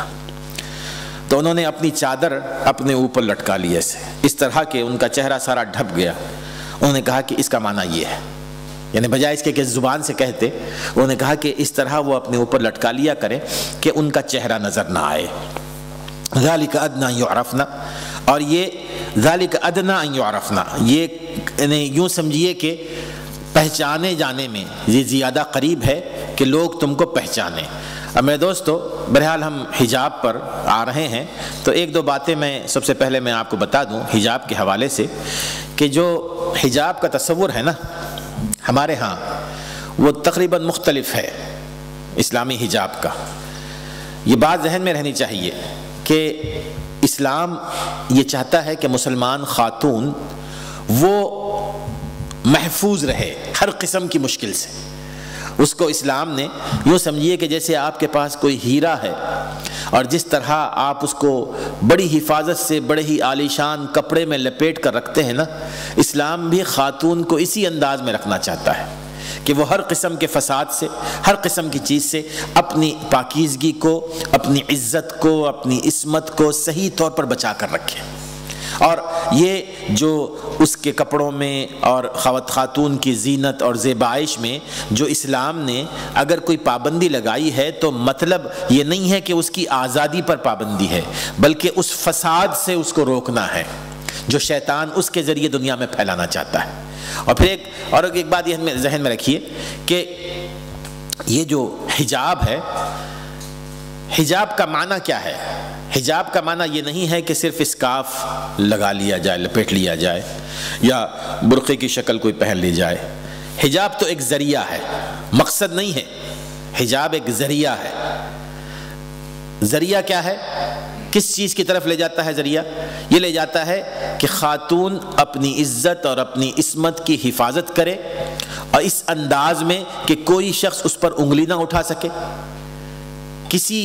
تو انہوں نے اپنی چادر اپنے اوپر لٹکا لی ایسے، اس طرح کہ ان کا چہرہ سارا ڈھپ گیا. انہوں نے کہا کہ اس کا معنی یہ ہے، یعنی بجائے اس کے کہ زبان سے کہتے، انہوں نے کہا کہ اس طرح وہ اپنے اوپر لٹکا لیا کریں کہ ان کا چہرہ نظر نہ آئے. ذالک ادنی ان یعرفن، اور یہ ذالک ادنی ان یعرفن، یہ یعنی یوں سمجھیے کہ پہچانے جانے میں یہ زیادہ قریب ہے کہ لوگ تم کو پہچانیں. اب میرے دوستو، بہرحال ہم حجاب پر آ رہے ہیں، تو ایک دو باتیں میں سب سے پہلے میں آپ کو بتا دوں حجاب کے حوالے سے، کہ جو حجاب کا تصور ہے نا ہمارے ہاں، وہ تقریباً مختلف ہے اسلامی حجاب کا. یہ بات ذہن میں رہنی چاہیے کہ اسلام یہ چاہتا ہے کہ مسلمان خاتون وہ محفوظ رہے ہر قسم کی مشکل سے. اس کو اسلام نے یوں سمجھیے کہ جیسے آپ کے پاس کوئی ہیرا ہے اور جس طرح آپ اس کو بڑی حفاظت سے بڑے ہی عالیشان کپڑے میں لپیٹ کر رکھتے ہیں نا، اسلام بھی خاتون کو اسی انداز میں رکھنا چاہتا ہے کہ وہ ہر قسم کے فساد سے، ہر قسم کی چیز سے اپنی پاکیزگی کو، اپنی عزت کو، اپنی عصمت کو صحیح طور پر بچا کر رکھے. اور یہ جو اس کے کپڑوں میں اور خاتون کی زینت اور زیبائش میں جو اسلام نے اگر کوئی پابندی لگائی ہے، تو مطلب یہ نہیں ہے کہ اس کی آزادی پر پابندی ہے، بلکہ اس فساد سے اس کو روکنا ہے جو شیطان اس کے ذریعے دنیا میں پھیلانا چاہتا ہے. اور پھر ایک بات یہ ذہن میں رکھیے کہ یہ جو حجاب ہے، حجاب کا معنی کیا ہے؟ حجاب کا معنی یہ نہیں ہے کہ صرف اسکارف لگا لیا جائے، لپیٹ لیا جائے، یا برقعے کی شکل کوئی پہن لی جائے. حجاب تو ایک ذریعہ ہے، مقصد نہیں ہے. حجاب ایک ذریعہ ہے. ذریعہ کیا ہے؟ کس چیز کی طرف لے جاتا ہے ذریعہ؟ یہ لے جاتا ہے کہ خاتون اپنی عزت اور اپنی عصمت کی حفاظت کرے، اور اس انداز میں کہ کوئی شخص اس پر انگلی نہ اٹھا سکے، کسی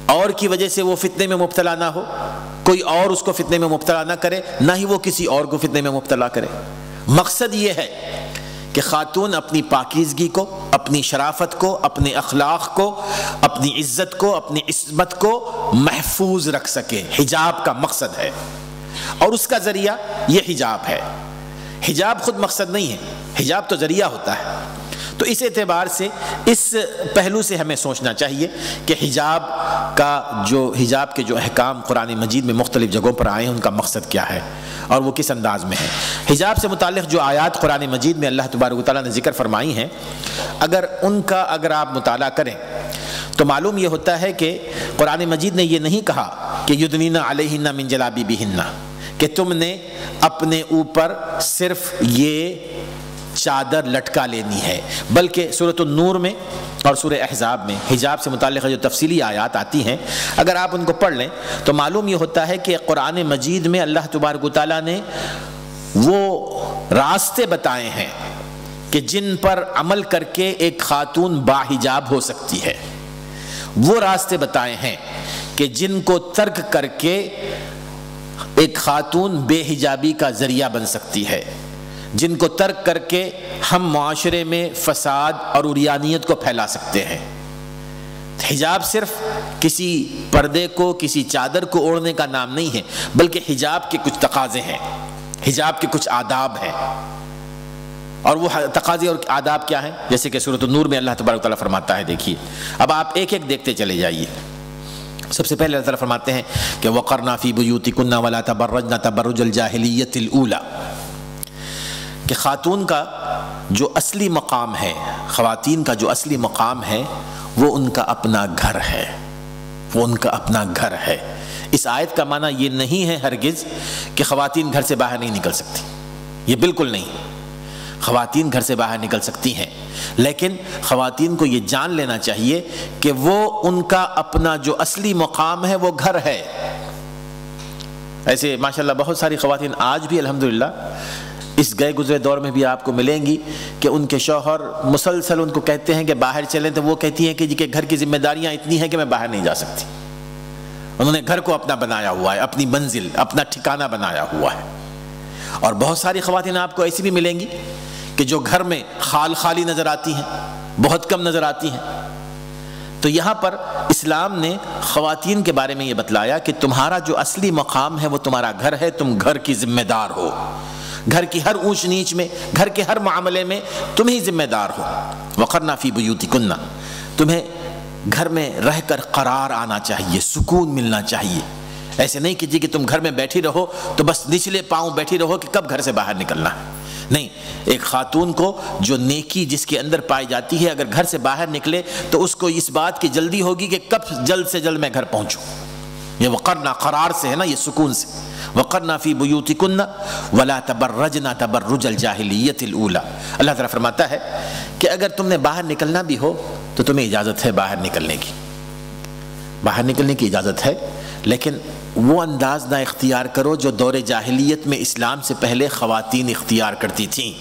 اور کی وجہ سے وہ فتنے میں مبتلا نہ ہو، کوئی اور اس کو فتنے میں مبتلا نہ کرے، نہ ہی وہ کسی اور کو فتنے میں مبتلا کرے. مقصد یہ ہے کہ خاتون اپنی پاکیزگی کو، اپنی شرافت کو، اپنے اخلاق کو، اپنی عزت کو، اپنی عصمت کو محفوظ رکھ سکے. حجاب کا مقصد ہے، اور اس کا ذریعہ یہ حجاب ہے. حجاب خود مقصد نہیں ہے، حجاب تو ذریعہ ہوتا ہے. تو اس اعتبار سے اس پہلو سے ہمیں سوچنا چاہیے کہ حجاب کے جو احکام قرآن مجید میں مختلف جگہوں پر آئے ہیں، ان کا مقصد کیا ہے اور وہ کس انداز میں ہے. حجاب سے متعلق جو آیات قرآن مجید میں اللہ تبارک و تعالیٰ نے ذکر فرمائی ہیں، اگر آپ مطالعہ کریں تو معلوم یہ ہوتا ہے کہ قرآن مجید نے یہ نہیں کہا کہ یدنین علیہن من جلابیبہن، کہ تم نے اپنے اوپر صرف یہ چادر لٹکا لینی ہے، بلکہ سورۃ النور میں اور سورہ احزاب میں حجاب سے متعلق جو تفصیلی آیات آتی ہیں، اگر آپ ان کو پڑھ لیں تو معلوم یہ ہوتا ہے کہ قرآن مجید میں اللہ تبارک و تعالیٰ نے وہ راستے بتائے ہیں کہ جن پر عمل کر کے ایک خاتون باحجاب ہو سکتی ہے. وہ راستے بتائے ہیں کہ جن کو ترک کر کے ایک خاتون بے حجابی کا ذریعہ بن سکتی ہے، جن کو ترک کر کے ہم معاشرے میں فساد اور عریانیت کو پھیلا سکتے ہیں. حجاب صرف کسی پردے کو، کسی چادر کو اوڑھنے کا نام نہیں ہے، بلکہ حجاب کے کچھ تقاضے ہیں، حجاب کے کچھ آداب ہیں. اور وہ تقاضے اور آداب کیا ہیں؟ جیسے کہ سورۃ النور میں اللہ تبارک و تعالیٰ فرماتا ہے، دیکھیے اب آپ ایک ایک دیکھتے چلے جائیے. سب سے پہلے اللہ تعالیٰ فرماتے ہیں کہ وَقَرْنَا فِي بُيُوتِكُنَّ وَلَا تَبَرَّجْنَ تَبَرُّجَ الْجَاهِلِيَّةِ الْأُولَى، کہ خاتون کا جو اصلی مقام ہے، خواتین کا جو اصلی مقام ہے وہ ان کا اپنا گھر ہے، وہ ان کا اپنا گھر ہے۔ اس آیت کا معنی یہ نہیں ہے ہرگز کہ خواتین گھر سے باہر نہیں نکل سکتی، یہ بالکل نہیں۔ خواتین گھر سے باہر نکل سکتی ہیں، لیکن خواتین کو یہ جان لینا چاہیے کہ وہ ان کا اپنا جو اصلی مقام ہے وہ گھر ہے۔ ایسے ماشاءاللہ بہت ساری خواتین آج بھی الحمدللہ اس گئے گزرے دور میں بھی آپ کو ملیں گی کہ ان کے شوہر مسلسل ان کو کہتے ہیں کہ باہر چلیں، تو وہ کہتی ہیں کہ جی کہ گھر کی ذمہ داریاں اتنی ہیں کہ میں باہر نہیں جا سکتی۔ انہوں نے گھر کو اپنا بنایا ہوا ہے، اپنی منزل، اپنا ٹھکانہ بنایا ہوا ہے۔ اور بہت ساری خواتین آپ کو ایسی بھی ملیں گی کہ جو گھر میں خالی نظر آتی ہیں، بہت کم نظر آتی ہیں۔ تو یہاں پر اسلام نے خواتین کے بارے میں یہ بتلایا کہ تمہارا جو اصلی مقام ہے وہ تمہارا گھر ہے، تم گھر کی ذمہ دار ہو، گھر کی ہر اونچ نیچ میں، گھر کے ہر معاملے میں تم ہی ذمہ دار ہو۔ وقرنا فی بیوتکن، تمہیں گھر میں رہ کر قرار آنا چاہیے، سکون ملنا چاہیے۔ ایسے نہیں کہ جی کہ تم گھر میں بیٹھی رہو تو بس نچلے پاؤں بیٹھی رہو کہ کب گھر سے باہر نکلنا ہے۔ نہیں، ایک خاتون کو جو نیکی جس کے اندر پائی جاتی ہے، اگر گھر سے باہر نکلے تو اس کو اس بات کی جلدی ہوگی کہ کب جلد سے جلد میں گھر پہنچوں۔ یہ وقرنا قرار سے ہے نا، یہ سکون سے۔ وقرنا فی بیوتکن ولا تبرجن تبرج الجاہلیت الاولی، اللہ تعالیٰ فرماتا ہے کہ اگر تم نے باہر نکلنا بھی ہو تو تمہیں اجازت ہے باہر نکلنے کی، باہر نکلنے کی اجازت ہے، لیکن وہ انداز نہ اختیار کرو جو دور جاہلیت میں اسلام سے پہلے خواتین اختیار کرتی تھیں،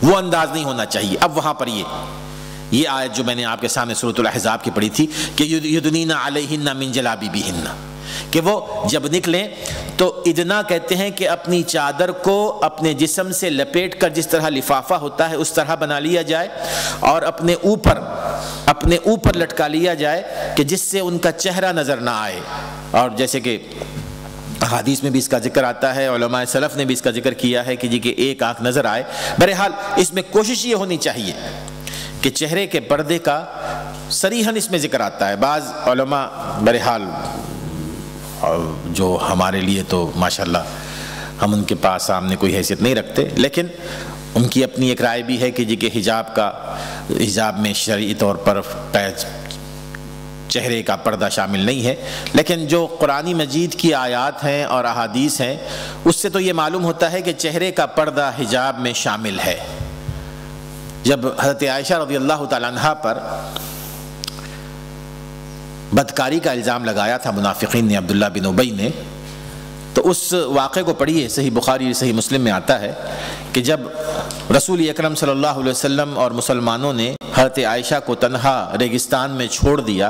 وہ انداز نہیں ہونا چاہیے۔ اب وہاں پر یہ آیت جو میں نے آپ کے سامنے سورۃ الاحزاب کی پڑھی تھی کہ یدنین علیہن من جلابیبہن، کہ وہ جب نکلیں تو ادنا کہتے ہیں کہ اپنی چادر کو اپنے جسم سے لپیٹ کر جس طرح لفافہ ہوتا ہے اس طرح بنا لیا جائے، اور اپنے اوپر لٹکا لیا جائے کہ جس سے ان کا چہرہ نظر نہ آئے۔ اور جیسے کہ حدیث میں بھی اس کا ذکر آتا ہے، علماء سلف نے بھی اس کا ذکر کیا ہے کہ جی کہ ایک آنکھ نظر آئے۔ بہرحال اس میں کوشش یہ ہونی چاہیے کہ چہرے کے پردے کا صریحاً اس میں ذکر آتا ہے۔ بعض علماء بہرحال جو ہمارے لیے تو ماشاءاللہ ہم ان کے پاس سامنے کوئی حیثیت نہیں رکھتے، لیکن ان کی اپنی ایک رائے بھی ہے کہ جی کہ حجاب میں شرعی طور پر چہرے کا پردہ شامل نہیں ہے، لیکن جو قرآن مجید کی آیات ہیں اور احادیث ہیں اس سے تو یہ معلوم ہوتا ہے کہ چہرے کا پردہ حجاب میں شامل ہے۔ جب حضرت عائشہ رضی اللہ تعالیٰ عنہ پر بدکاری کا الزام لگایا تھا منافقین نے، عبداللہ بن ابی نے، تو اس واقعے کو پڑھیے، صحیح بخاری صحیح مسلم میں آتا ہے کہ جب رسول اکرم صلی اللہ علیہ وسلم اور مسلمانوں نے حضرت عائشہ کو تنہا ریگستان میں چھوڑ دیا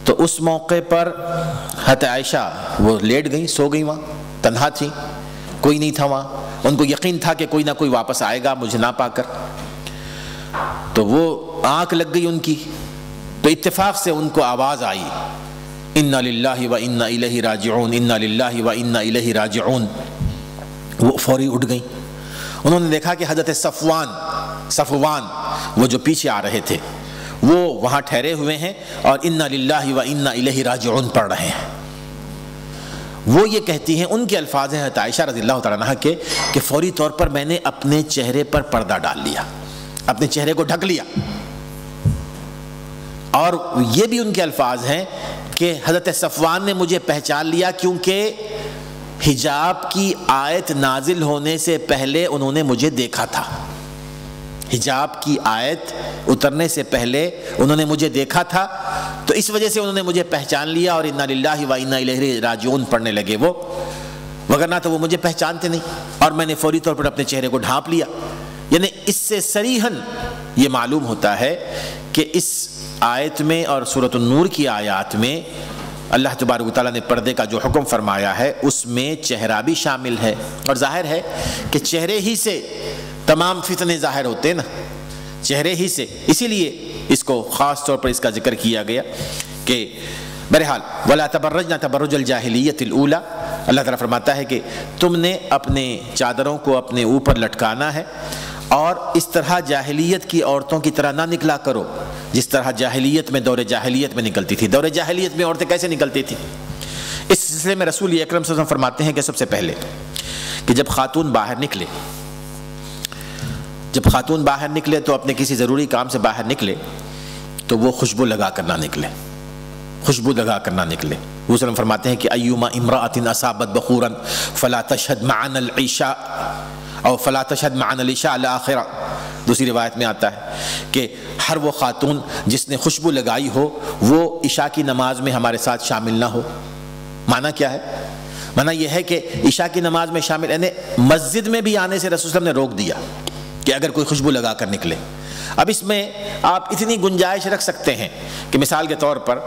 تو اس موقع پر حضرت عائشہ وہ لیٹ گئیں، سو گئیں، وہاں تنہا تھیں، کوئی نہیں تھا وہاں، ان کو یقین تھا کہ کوئی نہ کوئی واپس آئے گا مجھے نہ پا کر، تو وہ آنکھ لگ گئی ان کی، تو اتفاق سے ان کو آواز آئی انا للہ و انا الیہ راجعون، انا للہ و انا الیہ راجعون۔ وہ فوری اٹھ گئیں، انہوں نے دیکھا کہ حضرت صفوان وہ جو پیچھے آ رہے تھے وہ وہاں ٹھہرے ہوئے ہیں اور انا للہ و انا الیہ راجعون پڑھ رہے ہیں۔ وہ یہ کہتی ہیں، ان کے الفاظ ہیں حضرت عائشہ رضی اللہ تعالیٰ عنہ کے، کہ فوری طور پر میں نے اپنے چہرے پر پردہ ڈال لیا، اپنے چہرے کو ڈھک لیا۔ اور یہ بھی ان کے الفاظ ہیں کہ حضرت صفوان نے مجھے پہچان لیا کیونکہ حجاب کی آیت نازل ہونے سے پہلے انہوں نے مجھے دیکھا تھا، حجاب کی آیت اترنے سے پہلے انہوں نے مجھے دیکھا تھا، تو اس وجہ سے انہوں نے مجھے پہچان لیا اور انا للہ و انا الیہ راجعون پڑھنے لگے وہ، وگرنہ تو وہ مجھے پہچانتے نہیں، اور میں نے فوری طور پر اپنے چہرے کو ڈھانپ لیا۔ یعنی اس سے صریحاً یہ معلوم ہوتا ہے کہ اس آیت میں اور سورۃ النور کی آیات میں اللہ تبارک و تعالیٰ نے پردے کا جو حکم فرمایا ہے اس میں چہرہ بھی شامل ہے، اور ظاہر ہے کہ چہرے ہی سے تمام فتنے ظاہر ہوتے ہیں نا، چہرے ہی سے، اسی لیے اس کو خاص طور پر اس کا ذکر کیا گیا کہ بہرحال ولا تبرجن تبرج الجاہلیت الاولی، اللہ تعالیٰ فرماتا ہے کہ تم نے اپنے چادروں کو اپنے اوپر لٹکانا ہے اور اس طرح جاہلیت کی عورتوں کی طرح نہ نکلا کرو جس طرح جاہلیت میں، دور جاہلیت میں نکلتی تھی۔ دور جاہلیت میں عورتیں کیسے نکلتی تھیں؟ اس سلسلے میں رسول اکرم صلی اللہ علیہ وسلم فرماتے ہیں کہ سب سے پہلے کہ جب خاتون باہر نکلے جب خاتون باہر نکلے تو اپنے کسی ضروری کام سے باہر نکلے تو وہ خوشبو لگا کر نہ نکلے، خوشبو لگا کر نہ نکلے۔ وہ وسلم فرماتے ہیں کہ ایما امرأۃ اصابت بخورا فلا تشهد معنا العشاء او فلا تشهد معنا العشاء الاخرہ۔ دوسری روایت میں آتا ہے کہ ہر وہ خاتون جس نے خوشبو لگائی ہو وہ عشاء کی نماز میں ہمارے ساتھ شامل نہ ہو۔ معنی کیا ہے؟ معنی یہ ہے کہ عشاء کی نماز میں شامل، یعنی مسجد میں بھی آنے سے رسول اللہ نے روک دیا کہ اگر کوئی خوشبو لگا کر نکلے۔ اب اس میں آپ اتنی گنجائش رکھ سکتے ہیں کہ مثال کے طور پر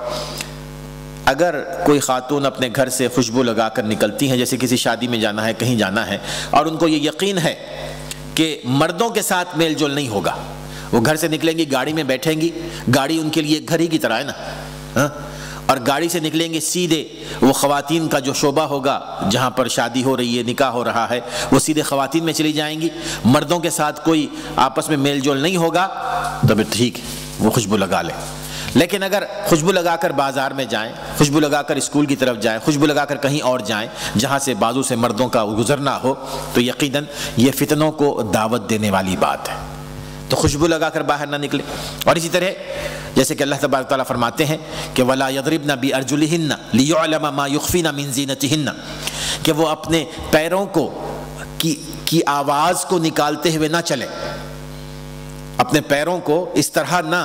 اگر کوئی خاتون اپنے گھر سے خوشبو لگا کر نکلتی ہیں، جیسے کسی شادی میں جانا ہے، کہیں جانا ہے، اور ان کو یہ یقین ہے کہ مردوں کے ساتھ میل جول نہیں ہوگا، وہ گھر سے نکلیں گی، گاڑی میں بیٹھیں گی، گاڑی ان کے لیے گھر ہی کی طرح ہے نا، اور گاڑی سے نکلیں گے سیدھے وہ خواتین کا جو شعبہ ہوگا جہاں پر شادی ہو رہی ہے، نکاح ہو رہا ہے، وہ سیدھے خواتین میں چلی جائیں گی، مردوں کے ساتھ کوئی آپس میں میل جول نہیں ہوگا، تو پھر ٹھیک ہے وہ خوشبو لگا لیں۔ لیکن اگر خوشبو لگا کر بازار میں جائیں، خوشبو لگا کر اسکول کی طرف جائیں، خوشبو لگا کر کہیں اور جائیں جہاں سے بازو سے مردوں کا گزرنا ہو، تو یقیناً یہ فتنوں کو دعوت دینے والی بات ہے، تو خوشبو لگا کر باہر نہ نکلے۔ اور اسی طرح جیسے کہ اللہ تبارک تعالیٰ فرماتے ہیں کہ وَلَا يَضْرِبْنَ بِأَرْجُلِهِنَّ لِيُعْلَمَ مَا يُخْفِينَ مِن زِينَتِهِنَّ، کہ وہ اپنے پیروں کو کی آواز کو نکالتے ہوئے نہ چلیں، اپنے پیروں کو اس طرح نہ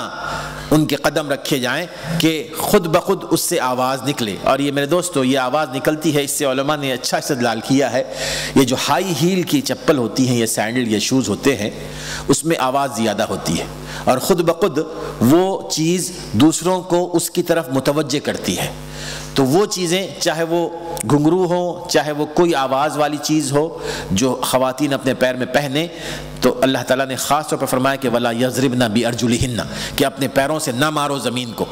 ان کے قدم رکھے جائیں کہ خود بخود اس سے آواز نکلے۔ اور یہ میرے دوستو یہ آواز نکلتی ہے، اس سے علماء نے اچھا استدلال کیا ہے، یہ جو ہائی ہیل کی چپل ہوتی ہیں، یہ سینڈل یا شوز ہوتے ہیں، اس میں آواز زیادہ ہوتی ہے، اور خود بخود وہ چیز دوسروں کو اس کی طرف متوجہ کرتی ہے۔ تو وہ چیزیں چاہے وہ گھنگرو ہو، چاہے وہ کوئی آواز والی چیز ہو جو خواتین اپنے پیر میں پہنے، تو اللہ تعالیٰ نے خاص طور پر فرمایا کہ وَلَا يَضْرِبْنَ بِأَرْجُلِهِنَّ، کہ اپنے پیروں سے نہ مارو زمین کو،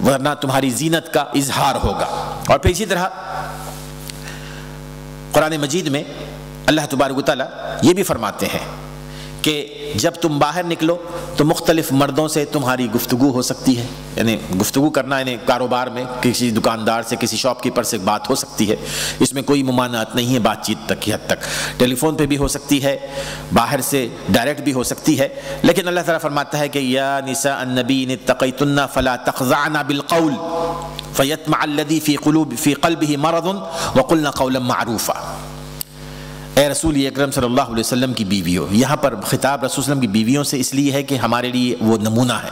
ورنہ تمہاری زینت کا اظہار ہوگا۔ اور پھر اسی طرح قرآن مجید میں اللہ تبارک و تعالیٰ یہ بھی فرماتے ہیں کہ جب تم باہر نکلو تو مختلف مردوں سے تمہاری گفتگو ہو سکتی ہے، یعنی گفتگو کرنا، یعنی کاروبار میں کسی دکاندار سے، کسی شاپ کیپر سے بات ہو سکتی ہے، اس میں کوئی ممانعت نہیں ہے بات چیت تک کی حد تک، ٹیلی فون پہ بھی ہو سکتی ہے، باہر سے ڈائریکٹ بھی ہو سکتی ہے، لیکن اللہ تعالیٰ فرماتا ہے کہ یا نساء النبی ان اتقیتن فلا تخضعن بالقول فیطمع الذی فی قلبہ مرض وقلن قولا معروفا۔ اے رسول اکرم صلی اللہ علیہ وسلم کی بیویوں، یہاں پر خطاب رسول وسلم کی بیویوں سے اس لیے ہے کہ ہمارے لیے وہ نمونہ ہے،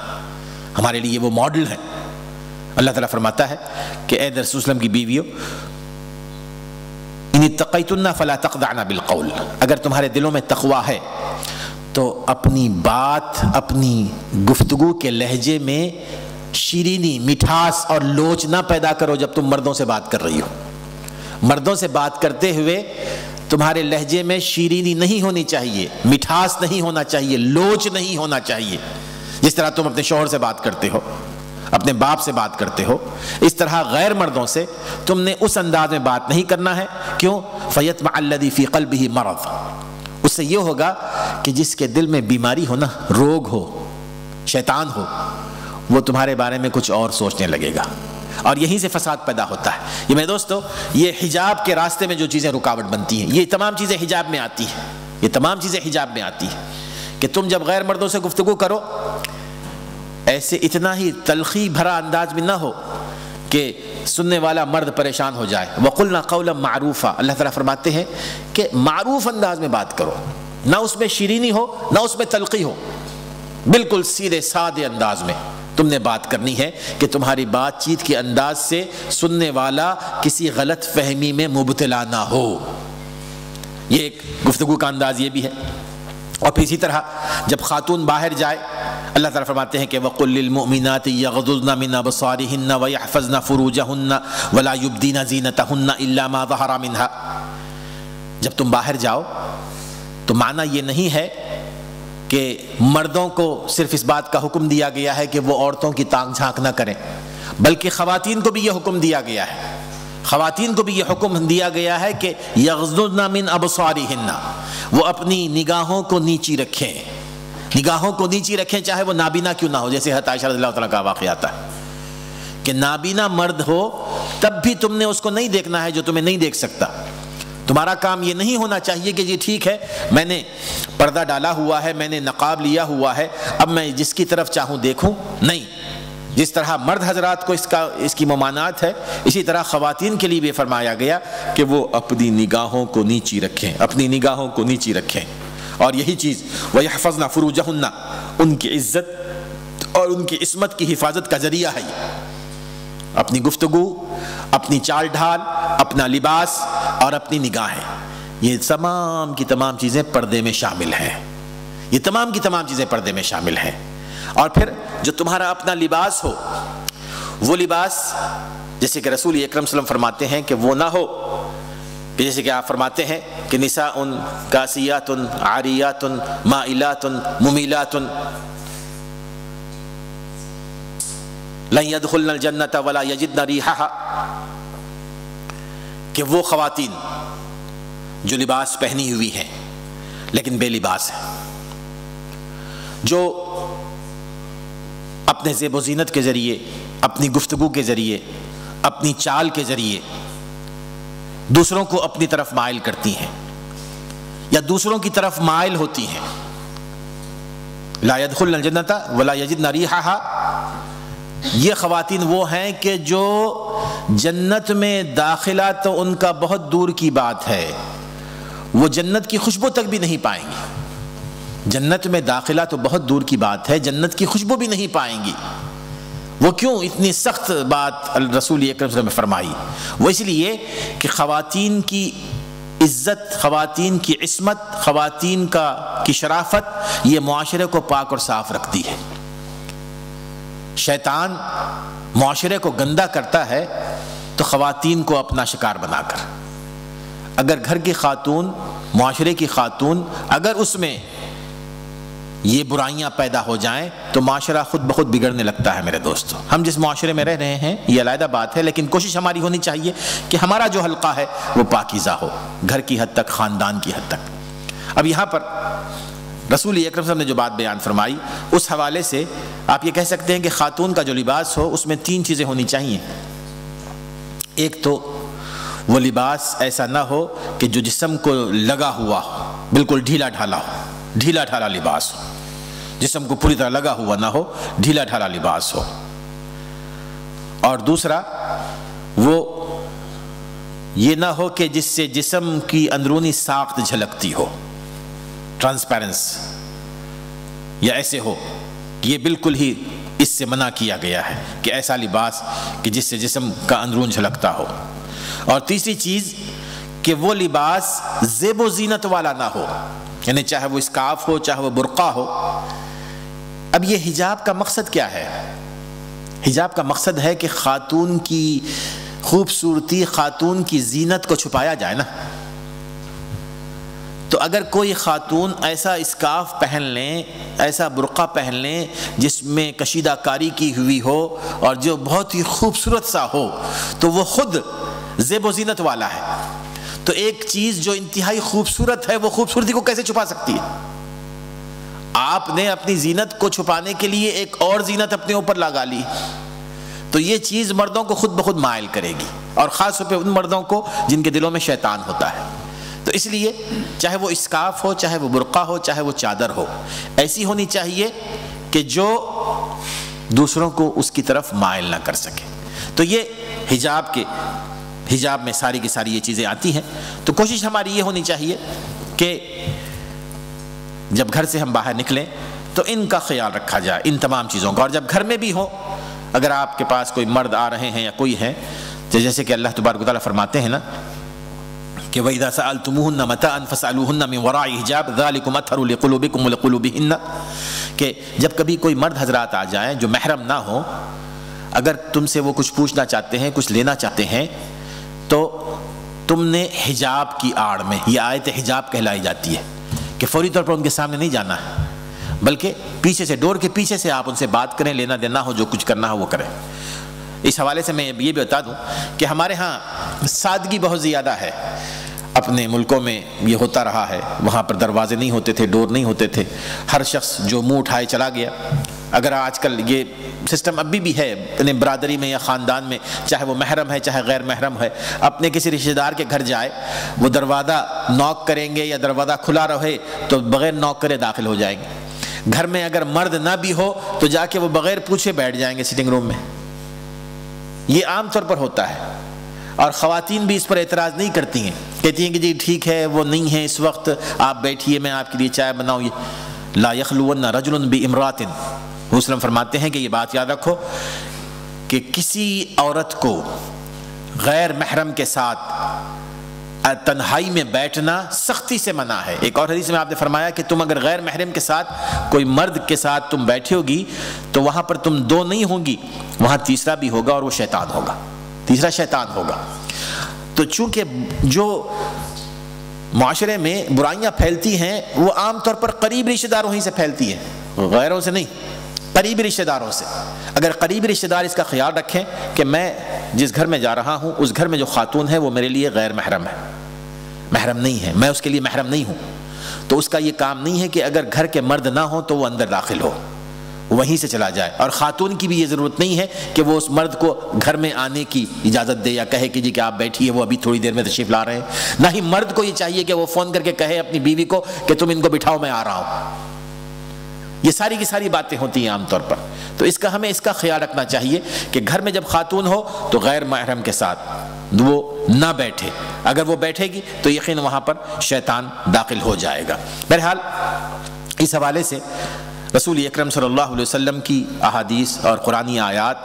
ہمارے لیے وہ ماڈل ہے۔ اللہ تعالیٰ فرماتا ہے کہ اے رسول وسلم کی بیویوں ان اتقیتن فلا تخضعن بالقول، اگر تمہارے دلوں میں تقوی ہے تو اپنی بات، اپنی گفتگو کے لہجے میں شیرینی، مٹھاس اور لوچ نہ پیدا کرو جب تم مردوں سے بات کر رہی ہو۔ مردوں سے بات کرتے ہوئے تمہارے لہجے میں شیرینی نہیں ہونی چاہیے، مٹھاس نہیں ہونا چاہیے، لوچ نہیں ہونا چاہیے۔ جس طرح تم اپنے شوہر سے بات کرتے ہو، اپنے باپ سے بات کرتے ہو، اس طرح غیر مردوں سے تم نے اس انداز میں بات نہیں کرنا ہے۔ کیوں؟ فَيَطْمَعَ الَّذِي فِي قَلْبِهِ مَرَضٌ، اس سے یہ ہوگا کہ جس کے دل میں بیماری ہو نا، روگ ہو، شیطان ہو، وہ تمہارے بارے میں کچھ اور سوچنے لگے گا، اور یہیں سے فساد پیدا ہوتا ہے۔ یہ میرے دوستو یہ حجاب کے راستے میں جو چیزیں رکاوٹ بنتی ہیں، یہ تمام چیزیں حجاب میں آتی ہیں، یہ تمام چیزیں حجاب میں آتی ہیں کہ تم جب غیر مردوں سے گفتگو کرو ایسے اتنا ہی تلخی بھرا انداز میں نہ ہو کہ سننے والا مرد پریشان ہو جائے۔ وَقُلْنَا قَوْلًا مَعْرُوفًا، اللہ تعالیٰ فرماتے ہیں کہ معروف انداز میں بات کرو، نہ اس میں شیرینی ہو نہ اس میں تلخی ہو، بالکل سیدھے سادے انداز میں تم نے بات کرنی ہے کہ تمہاری بات چیت کے انداز سے سننے والا کسی غلط فہمی میں مبتلا نہ ہو۔ یہ ایک گفتگو کا انداز یہ بھی ہے۔ اور پھر اسی طرح جب خاتون باہر جائے، اللہ تعالیٰ فرماتے ہیں کہ وَقُلْ لِلْمُؤْمِنَاتِ يَغْضُضْنَ مِنْ أَبْصَارِهِنَّ وَيَحْفَظْنَ فُرُوجَهُنَّ وَلَا يُبْدِينَ زِينَتَهُنَّ إِلَّا مَا ظَهَرَ مِنْهَا، جب تم باہر جاؤ تو معنی یہ نہیں ہے کہ مردوں کو صرف اس بات کا حکم دیا گیا ہے کہ وہ عورتوں کی تانگ جھانک نہ کریں، بلکہ خواتین کو بھی یہ حکم دیا گیا ہے، خواتین کو بھی یہ حکم دیا گیا ہے کہ یغضضن من ابصارہن، وہ اپنی نگاہوں کو نیچی رکھیں، نگاہوں کو نیچی رکھیں چاہے وہ نابینا کیوں نہ ہو، جیسے حضرت عائشہ رضی اللہ تعالیٰ کا واقعہ آتا ہے کہ نابینا مرد ہو تب بھی تم نے اس کو نہیں دیکھنا ہے جو تمہیں نہیں دیکھ سکتا، تمہارا کام یہ نہیں ہونا چاہیے کہ جی ٹھیک ہے میں نے پردہ ڈالا ہوا ہے، میں نے نقاب لیا ہوا ہے، اب میں جس کی طرف چاہوں دیکھوں. نہیں، جس طرح مرد حضرات کو اس کی ممانعت ہے، اسی طرح خواتین کے لیے بھی فرمایا گیا کہ وہ اپنی نگاہوں کو نیچی رکھیں، اپنی نگاہوں کو نیچی رکھیں. اور یہی چیز وَيَحْفَظْنَ فُرُوجَهُنَّ، ان کی عزت اور ان کی عصمت کی حفاظت کا ذریعہ ہے. اپنی گفتگو، اپنی چال ڈھال، اپنا لباس اور اپنی نگاہیں، یہ تمام کی تمام چیزیں پردے میں شامل ہیں. یہ تمام کی تمام چیزیں پردے میں شامل ہیں. اور پھر جو تمہارا اپنا لباس ہو، وہ لباس جیسے کہ رسول اکرم صلی اللہ علیہ وسلم فرماتے ہیں کہ وہ نہ ہو کہ جیسے کہ آپ فرماتے ہیں کہ نساء کاسیات عاریات مائلات ممیلات لن يدخلن الجنة ولا يجدن ريحها، کہ وہ خواتین جو لباس پہنی ہوئی ہیں لیکن بے لباس ہیں، جو اپنے زیب و زینت کے ذریعے، اپنی گفتگو کے ذریعے، اپنی چال کے ذریعے دوسروں کو اپنی طرف مائل کرتی ہیں یا دوسروں کی طرف مائل ہوتی ہیں. لا يدخلن الجنة ولا يجدن ريحها، یہ خواتین وہ ہیں کہ جو جنت میں داخلہ تو ان کا بہت دور کی بات ہے، وہ جنت کی خوشبو تک بھی نہیں پائیں گی. جنت میں داخلہ تو بہت دور کی بات ہے، جنت کی خوشبو بھی نہیں پائیں گی. وہ کیوں اتنی سخت بات رسول اکرم صلی اللہ علیہ وسلم نے فرمائی؟ وہ اس لیے کہ خواتین کی عزت، خواتین کی عصمت، خواتین کی شرافت یہ معاشرے کو پاک اور صاف رکھتی ہے. شیطان معاشرے کو گندا کرتا ہے تو خواتین کو اپنا شکار بنا کر. اگر گھر کی خاتون، معاشرے کی خاتون، اگر اس میں یہ برائیاں پیدا ہو جائیں تو معاشرہ خود بخود بگڑنے لگتا ہے. میرے دوستو، ہم جس معاشرے میں رہ رہے ہیں یہ علیحدہ بات ہے، لیکن کوشش ہماری ہونی چاہیے کہ ہمارا جو حلقہ ہے وہ پاکیزہ ہو، گھر کی حد تک، خاندان کی حد تک. اب یہاں پر رسول اکرم صلی اللہ علیہ وسلم نے جو بات بیان فرمائی اس حوالے سے آپ یہ کہہ سکتے ہیں کہ خاتون کا جو لباس ہو اس میں 3 چیزیں ہونی چاہیے. ایک تو وہ لباس ایسا نہ ہو کہ جو جسم کو لگا ہوا ہو، بالکل ڈھیلا ڈھالا ہو، ڈھیلا ڈھالا لباس ہو، جسم کو پوری طرح لگا ہوا نہ ہو، ڈھیلا ڈھالا لباس ہو. اور دوسرا وہ یہ نہ ہو کہ جس سے جسم کی اندرونی ساخت جھلکتی ہو، ٹرانسپیرنس، یا ایسے ہو کہ یہ بالکل ہی اس سے منع کیا گیا ہے کہ ایسا لباس کہ جس سے جسم کا اندرون جھلکتا ہو. اور تیسری چیز کہ وہ لباس زیب و زینت والا نہ ہو، یعنی چاہے وہ اسکارف ہو، چاہے وہ برقع ہو. اب یہ حجاب کا مقصد کیا ہے؟ حجاب کا مقصد ہے کہ خاتون کی خوبصورتی، خاتون کی زینت کو چھپایا جائے نا. تو اگر کوئی خاتون ایسا اسکارف پہن لیں، ایسا برقع پہن لیں جس میں کشیدہ کاری کی ہوئی ہو اور جو بہت ہی خوبصورت سا ہو، تو وہ خود زیب و زینت والا ہے. تو ایک چیز جو انتہائی خوبصورت ہے وہ خوبصورتی کو کیسے چھپا سکتی ہے؟ آپ نے اپنی زینت کو چھپانے کے لیے ایک اور زینت اپنے اوپر لگا لی، تو یہ چیز مردوں کو خود بخود مائل کرے گی، اور خاص طور پہ ان مردوں کو جن کے دلوں میں شیطان ہوتا ہے. تو اس لیے چاہے وہ اسکارف ہو، چاہے وہ برقع ہو، چاہے وہ چادر ہو، ایسی ہونی چاہیے کہ جو دوسروں کو اس کی طرف مائل نہ کر سکے. تو یہ حجاب میں ساری کی ساری یہ چیزیں آتی ہیں. تو کوشش ہماری یہ ہونی چاہیے کہ جب گھر سے ہم باہر نکلیں تو ان کا خیال رکھا جائے، ان تمام چیزوں کا. اور جب گھر میں بھی ہو، اگر آپ کے پاس کوئی مرد آ رہے ہیں یا کوئی ہے، جیسے کہ اللہ تبارک و تعالیٰ فرماتے ہیں نا کہ وَإِذَا سَأَلْتُمُوهُنَّ مَتَاعًا فَاسْأَلُوهُنَّ مِنْ وَرَاءِ حِجَابٍ ذَلِكُمْ أَطْهَرُ لِقُلُوبِكُمْ وَلِقُلُوبِهِنَّ، کہ جب کبھی کوئی مرد حضرات آ جائیں جو محرم نہ ہو، اگر تم سے وہ کچھ پوچھنا چاہتے ہیں، کچھ لینا چاہتے ہیں، تو تم نے حجاب کی آڑ میں، یہ آیت حجاب کہلائی جاتی ہے کہ فوری طور پر ان کے سامنے نہیں جانا ہے، بلکہ پیچھے سے، ڈور کے پیچھے سے آپ ان سے بات کریں، لینا دینا ہو، جو کچھ کرنا ہو وہ کریں. اس حوالے سے میں یہ بھی بتا دوں کہ ہمارے ہاں سادگی بہت زیادہ ہے. اپنے ملکوں میں یہ ہوتا رہا ہے، وہاں پر دروازے نہیں ہوتے تھے، ڈور نہیں ہوتے تھے، ہر شخص جو منہ اٹھائے چلا گیا. اگر آج کل یہ سسٹم ابھی بھی ہے اپنے برادری میں یا خاندان میں، چاہے وہ محرم ہے چاہے غیر محرم ہے، اپنے کسی رشتہ دار کے گھر جائے، وہ دروازہ نوک کریں گے یا دروازہ کھلا رہے تو بغیر نوک کرے داخل ہو جائیں گے۔ گھر میں اگر مرد نہ بھی ہو تو جا کے وہ بغیر پوچھے بیٹھ جائیں گے سٹنگ روم میں۔ یہ عام طور پر ہوتا ہے، اور خواتین بھی اس پر اعتراض نہیں کرتی ہیں، کہتی ہیں کہ جی ٹھیک ہے وہ نہیں ہے اس وقت، آپ بیٹھیے میں آپ کے لیے چائے بناؤں۔ یہ لا یخلون رجل بامرأۃ، مسلم فرماتے ہیں کہ یہ بات یاد رکھو کہ کسی عورت کو غیر محرم کے ساتھ تنہائی میں بیٹھنا سختی سے منع ہے۔ ایک اور حدیث میں آپ نے فرمایا کہ تم اگر غیر محرم کے ساتھ کوئی مرد کے ساتھ تم بیٹھے ہوگی تو وہاں پر تم دو نہیں ہوں گی، وہاں تیسرا بھی ہوگا، اور وہ شیطان ہوگا، تیسرا شیطان ہوگا۔ تو چونکہ جو معاشرے میں برائیاں پھیلتی ہیں وہ عام طور پر قریب رشتہ داروں ہی سے پھیلتی ہیں، غیروں سے نہیں، قریبی رشتہ داروں سے۔ اگر قریبی رشتہ دار اس کا خیال رکھیں کہ میں جس گھر میں جا رہا ہوں اس گھر میں جو خاتون ہے وہ میرے لیے غیر محرم ہے، محرم نہیں ہے، میں اس کے لیے محرم نہیں ہوں، تو اس کا یہ کام نہیں ہے کہ اگر گھر کے مرد نہ ہوں تو وہ اندر داخل ہو، وہیں سے چلا جائے۔ اور خاتون کی بھی یہ ضرورت نہیں ہے کہ وہ اس مرد کو گھر میں آنے کی اجازت دے یا کہے کہ جی کہ آپ بیٹھیے، وہ ابھی تھوڑی دیر میں تشریف لا رہے ہیں۔ نہ ہی مرد کو یہ چاہیے کہ وہ فون کر کے کہے اپنی بیوی کو کہ تم ان کو بٹھاؤ میں آ رہا ہوں۔ یہ ساری کی ساری باتیں ہوتی ہیں عام طور پر، تو اس کا ہمیں اس کا خیال رکھنا چاہیے کہ گھر میں جب خاتون ہو تو غیر محرم کے ساتھ وہ نہ بیٹھے، اگر وہ بیٹھے گی تو یقین وہاں پر شیطان داخل ہو جائے گا۔ بہرحال اس حوالے سے رسول اکرم صلی اللہ علیہ وسلم کی احادیث اور قرآنی آیات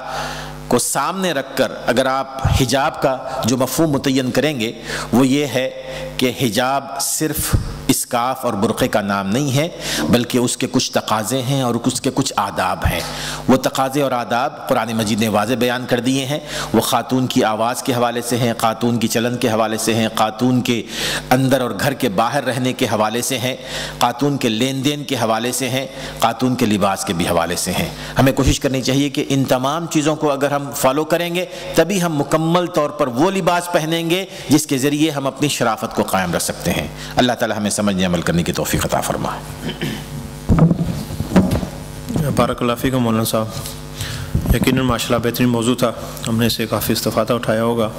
کو سامنے رکھ کر اگر آپ حجاب کا جو مفہوم متعین کریں گے وہ یہ ہے کہ حجاب صرف اسکاف اور برقعے کا نام نہیں ہے، بلکہ اس کے کچھ تقاضے ہیں اور اس کے کچھ آداب ہیں۔ وہ تقاضے اور آداب قرآن مجید نے واضح بیان کر دیے ہیں، وہ خاتون کی آواز کے حوالے سے ہیں، خاتون کی چلن کے حوالے سے ہیں، خاتون کے اندر اور گھر کے باہر رہنے کے حوالے سے ہیں، خاتون کے لین دین کے حوالے سے ہیں، خاتون کے لباس کے بھی حوالے سے ہیں۔ ہمیں کوشش کرنی چاہیے کہ ان تمام چیزوں کو اگر ہم فالو کریں گے تبھی ہم مکمل طور پر وہ لباس پہنیں گے جس کے ذریعے ہم اپنی شرافت کو قائم رکھ سکتے ہیں۔ اللہ تعالی ہمیں سمجھنے عمل کرنے کی توفیق عطا فرمائے۔ بارک اللہ فیکم مولانا صاحب، یقیناً ماشاءاللہ بہترین موضوع تھا، ہم نے اسے کافی استفادہ اٹھایا ہوگا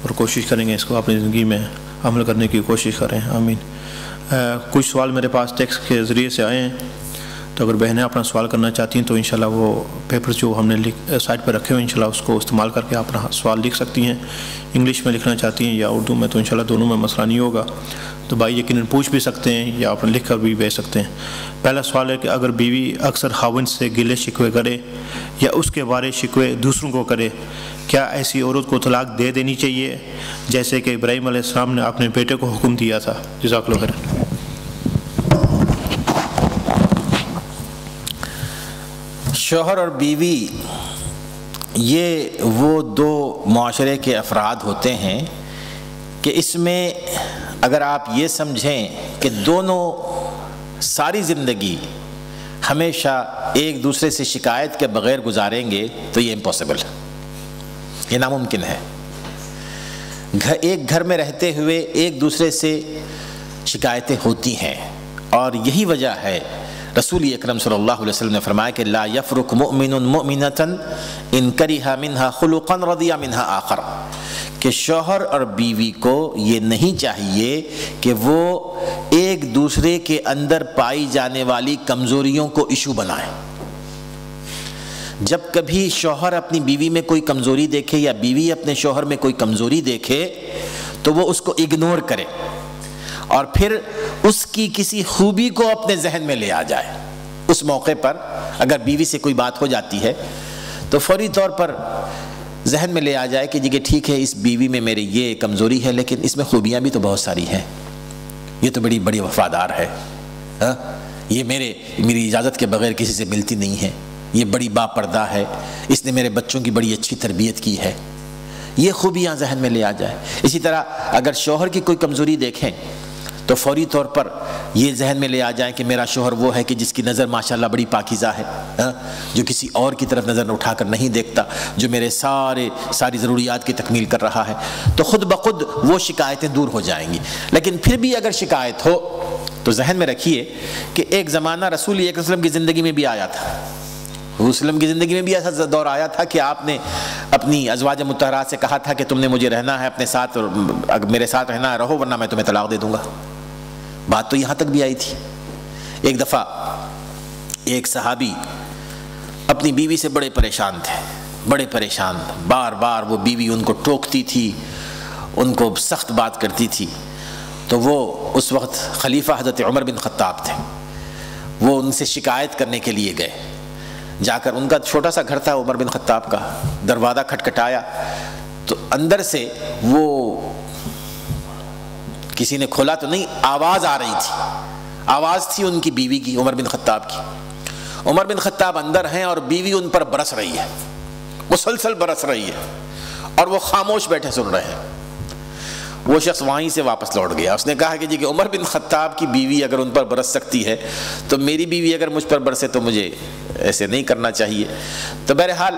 اور کوشش کریں گے اس کو اپنی زندگی میں عمل کرنے کی کوشش کریں، آمین۔ کچھ سوال میرے پاس ٹیکسٹ کے ذریعے سے آئے ہیں، تو اگر بہنیں اپنا سوال کرنا چاہتی ہیں تو انشاءاللہ وہ پیپر جو ہم نے سائٹ پہ رکھے ہوئے انشاءاللہ اس کو استعمال کر کے اپنا سوال لکھ سکتی ہیں۔ انگلش میں لکھنا چاہتی ہیں یا اردو میں تو انشاءاللہ دونوں میں مسئلہ نہیں ہوگا، تو بھائی یقیناً پوچھ بھی سکتے ہیں یا اپنا لکھ کر بھی بھیج سکتے ہیں۔ پہلا سوال ہے کہ اگر بیوی اکثر خاوند سے گلے شکوے کرے یا اس کے بارے شکوے دوسروں کو کرے، کیا ایسی عورت کو طلاق دے دینی چاہیے جیسے کہ ابراہیم علیہ السلام نے اپنے بیٹے کو حکم دیا تھا؟ جزاک اللہ خیر۔ شوہر اور بیوی یہ وہ دو معاشرے کے افراد ہوتے ہیں کہ اس میں اگر آپ یہ سمجھیں کہ دونوں ساری زندگی ہمیشہ ایک دوسرے سے شکایت کے بغیر گزاریں گے تو یہ امپاسبل ہے، یہ ناممکن ہے۔ ایک گھر میں رہتے ہوئے ایک دوسرے سے شکایتیں ہوتی ہیں، اور یہی وجہ ہے رسول اکرم صلی اللہ علیہ وسلم نے فرمایا کہ لا یفرق مؤمن مؤمنۃ ان کرہ منہا خلقا رضی منہا آخر، کہ شوہر اور بیوی کو یہ نہیں چاہیے کہ وہ ایک دوسرے کے اندر پائی جانے والی کمزوریوں کو ایشو بنائیں۔ جب کبھی شوہر اپنی بیوی میں کوئی کمزوری دیکھے یا بیوی اپنے شوہر میں کوئی کمزوری دیکھے تو وہ اس کو اگنور کرے اور پھر اس کی کسی خوبی کو اپنے ذہن میں لے آ جائے۔ اس موقع پر اگر بیوی سے کوئی بات ہو جاتی ہے تو فوری طور پر ذہن میں لے آ جائے کہ جی کہ ٹھیک ہے اس بیوی میں میری یہ کمزوری ہے لیکن اس میں خوبیاں بھی تو بہت ساری ہیں، یہ تو بڑی وفادار ہے، یہ میری اجازت کے بغیر کسی سے ملتی نہیں ہے، یہ بڑی با پردہ ہے، اس نے میرے بچوں کی بڑی اچھی تربیت کی ہے، یہ خوبیاں ذہن میں لے آ جائے۔ اسی طرح اگر شوہر کی کوئی کمزوری دیکھیں تو فوری طور پر یہ ذہن میں لے آ جائیں کہ میرا شوہر وہ ہے کہ جس کی نظر ماشاءاللہ بڑی پاکیزہ ہے، جو کسی اور کی طرف نظر اٹھا کر نہیں دیکھتا، جو میرے ساری ضروریات کی تکمیل کر رہا ہے، تو خود بخود وہ شکایتیں دور ہو جائیں گی۔ لیکن پھر بھی اگر شکایت ہو تو ذہن میں رکھیے کہ ایک زمانہ رسول اکرم صلی اللہ علیہ وسلم کی زندگی میں بھی آیا تھا حضور صلی اللہ علیہ وسلم کی زندگی میں بھی ایسا دور آیا تھا کہ آپ نے اپنی ازواج مطہرات سے کہا تھا کہ تم نے مجھے رہنا ہے اپنے ساتھ، اگر میرے ساتھ رہنا ہے رہو ورنہ میں تمہیں طلاق دے دوں گا. بات تو یہاں تک بھی آئی تھی. ایک دفعہ ایک صحابی اپنی بیوی سے بڑے پریشان تھے، بڑے پریشان، بار بار وہ بیوی ان کو ٹوکتی تھی، ان کو سخت بات کرتی تھی. تو وہ اس وقت خلیفہ حضرت عمر بن خطاب تھے، وہ ان سے شکایت کرنے کے لیے گئے. جا کر ان کا چھوٹا سا گھر تھا عمر بن خطاب کا، دروازہ کھٹکھٹایا تو اندر سے وہ کسی نے کھولا تو نہیں، آواز آ رہی تھی، آواز تھی ان کی بیوی کی، عمر بن خطاب کی. عمر بن خطاب اندر ہیں اور بیوی ان پر برس رہی ہے، مسلسل برس رہی ہے اور وہ خاموش بیٹھے سن رہے ہیں. وہ شخص وہیں سے واپس لوٹ گیا. اس نے کہا کہ جی کہ عمر بن خطاب کی بیوی اگر ان پر برس سکتی ہے تو میری بیوی اگر مجھ پر برسے تو مجھے ایسے نہیں کرنا چاہیے. تو بہرحال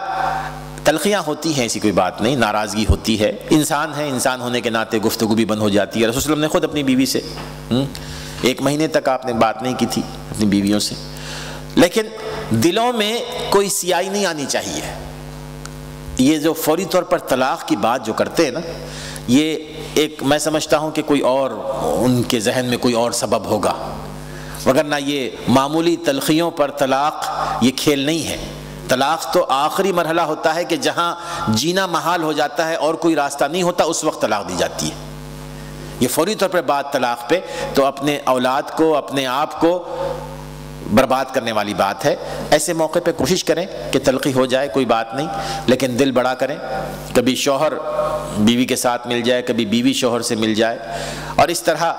تلخیاں ہوتی ہیں، ایسی کوئی بات نہیں، ناراضگی ہوتی ہے، انسان ہے، انسان ہونے کے ناطے گفتگو بھی بند ہو جاتی ہے. رسول صلی اللہ علیہ وسلم نے خود اپنی بیوی سے 1 مہینے تک آپ نے بات نہیں کی تھی اپنی بیویوں سے. لیکن دلوں میں کوئی سیاہی نہیں آنی چاہیے. یہ جو فوری طور پر طلاق کی بات جو کرتے ہیں نا، یہ ایک میں سمجھتا ہوں کہ کوئی اور ان کے ذہن میں کوئی اور سبب ہوگا، وگرنہ یہ معمولی تلخیوں پر طلاق یہ کھیل نہیں ہے. طلاق تو آخری مرحلہ ہوتا ہے کہ جہاں جینا محال ہو جاتا ہے اور کوئی راستہ نہیں ہوتا، اس وقت طلاق دی جاتی ہے. یہ فوری طور پر بات طلاق پہ تو اپنے اولاد کو، اپنے آپ کو برباد کرنے والی بات ہے. ایسے موقع پہ کوشش کریں کہ تلخی ہو جائے، کوئی بات نہیں، لیکن دل بڑا کریں. کبھی شوہر بیوی کے ساتھ مل جائے، کبھی بیوی شوہر سے مل جائے، اور اس طرح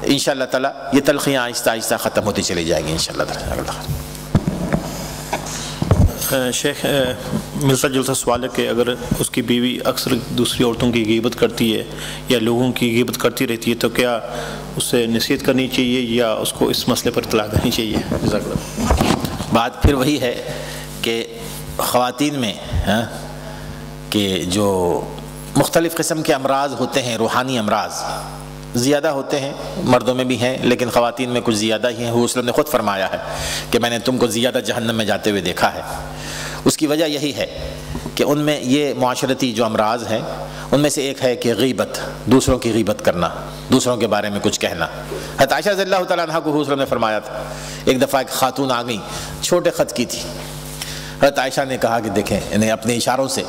انشاءاللہ تعالیٰ یہ تلخیاں آہستہ آہستہ ختم ہوتی چلی جائیں گی انشاءاللہ تعالیٰ. شیخ ملتا جلتا سوال ہے کہ اگر اس کی بیوی اکثر دوسری عورتوں کی غیبت کرتی ہے یا لوگوں کی غیبت کرتی رہتی ہے تو کیا اس سے نصیحت کرنی چاہیے یا اس کو اس مسئلے پر اطلاع دینی چاہیے؟ جزاک اللہ. بات پھر وہی ہے کہ خواتین میں کہ جو مختلف قسم کے امراض ہوتے ہیں، روحانی امراض زیادہ ہوتے ہیں، مردوں میں بھی ہیں لیکن خواتین میں کچھ زیادہ ہی ہیں. حضور صلی اللہ علیہ وسلم نے خود فرمایا ہے کہ میں نے تم کو زیادہ جہنم میں جاتے ہوئے دیکھا ہے. اس کی وجہ یہی ہے کہ ان میں یہ معاشرتی جو امراض ہیں ان میں سے ایک ہے کہ غیبت، دوسروں کی غیبت کرنا، دوسروں کے بارے میں کچھ کہنا. حضرت عائشہ رضی اللہ تعالیٰ عنہ کو حضور صلی اللہ علیہ وسلم نے فرمایا تھا، ایک دفعہ ایک خاتون آ گئیں، چھوٹے خط کی تھی. حضرت عائشہ نے کہا کہ دیکھیں، انہیں اپنے اشاروں سے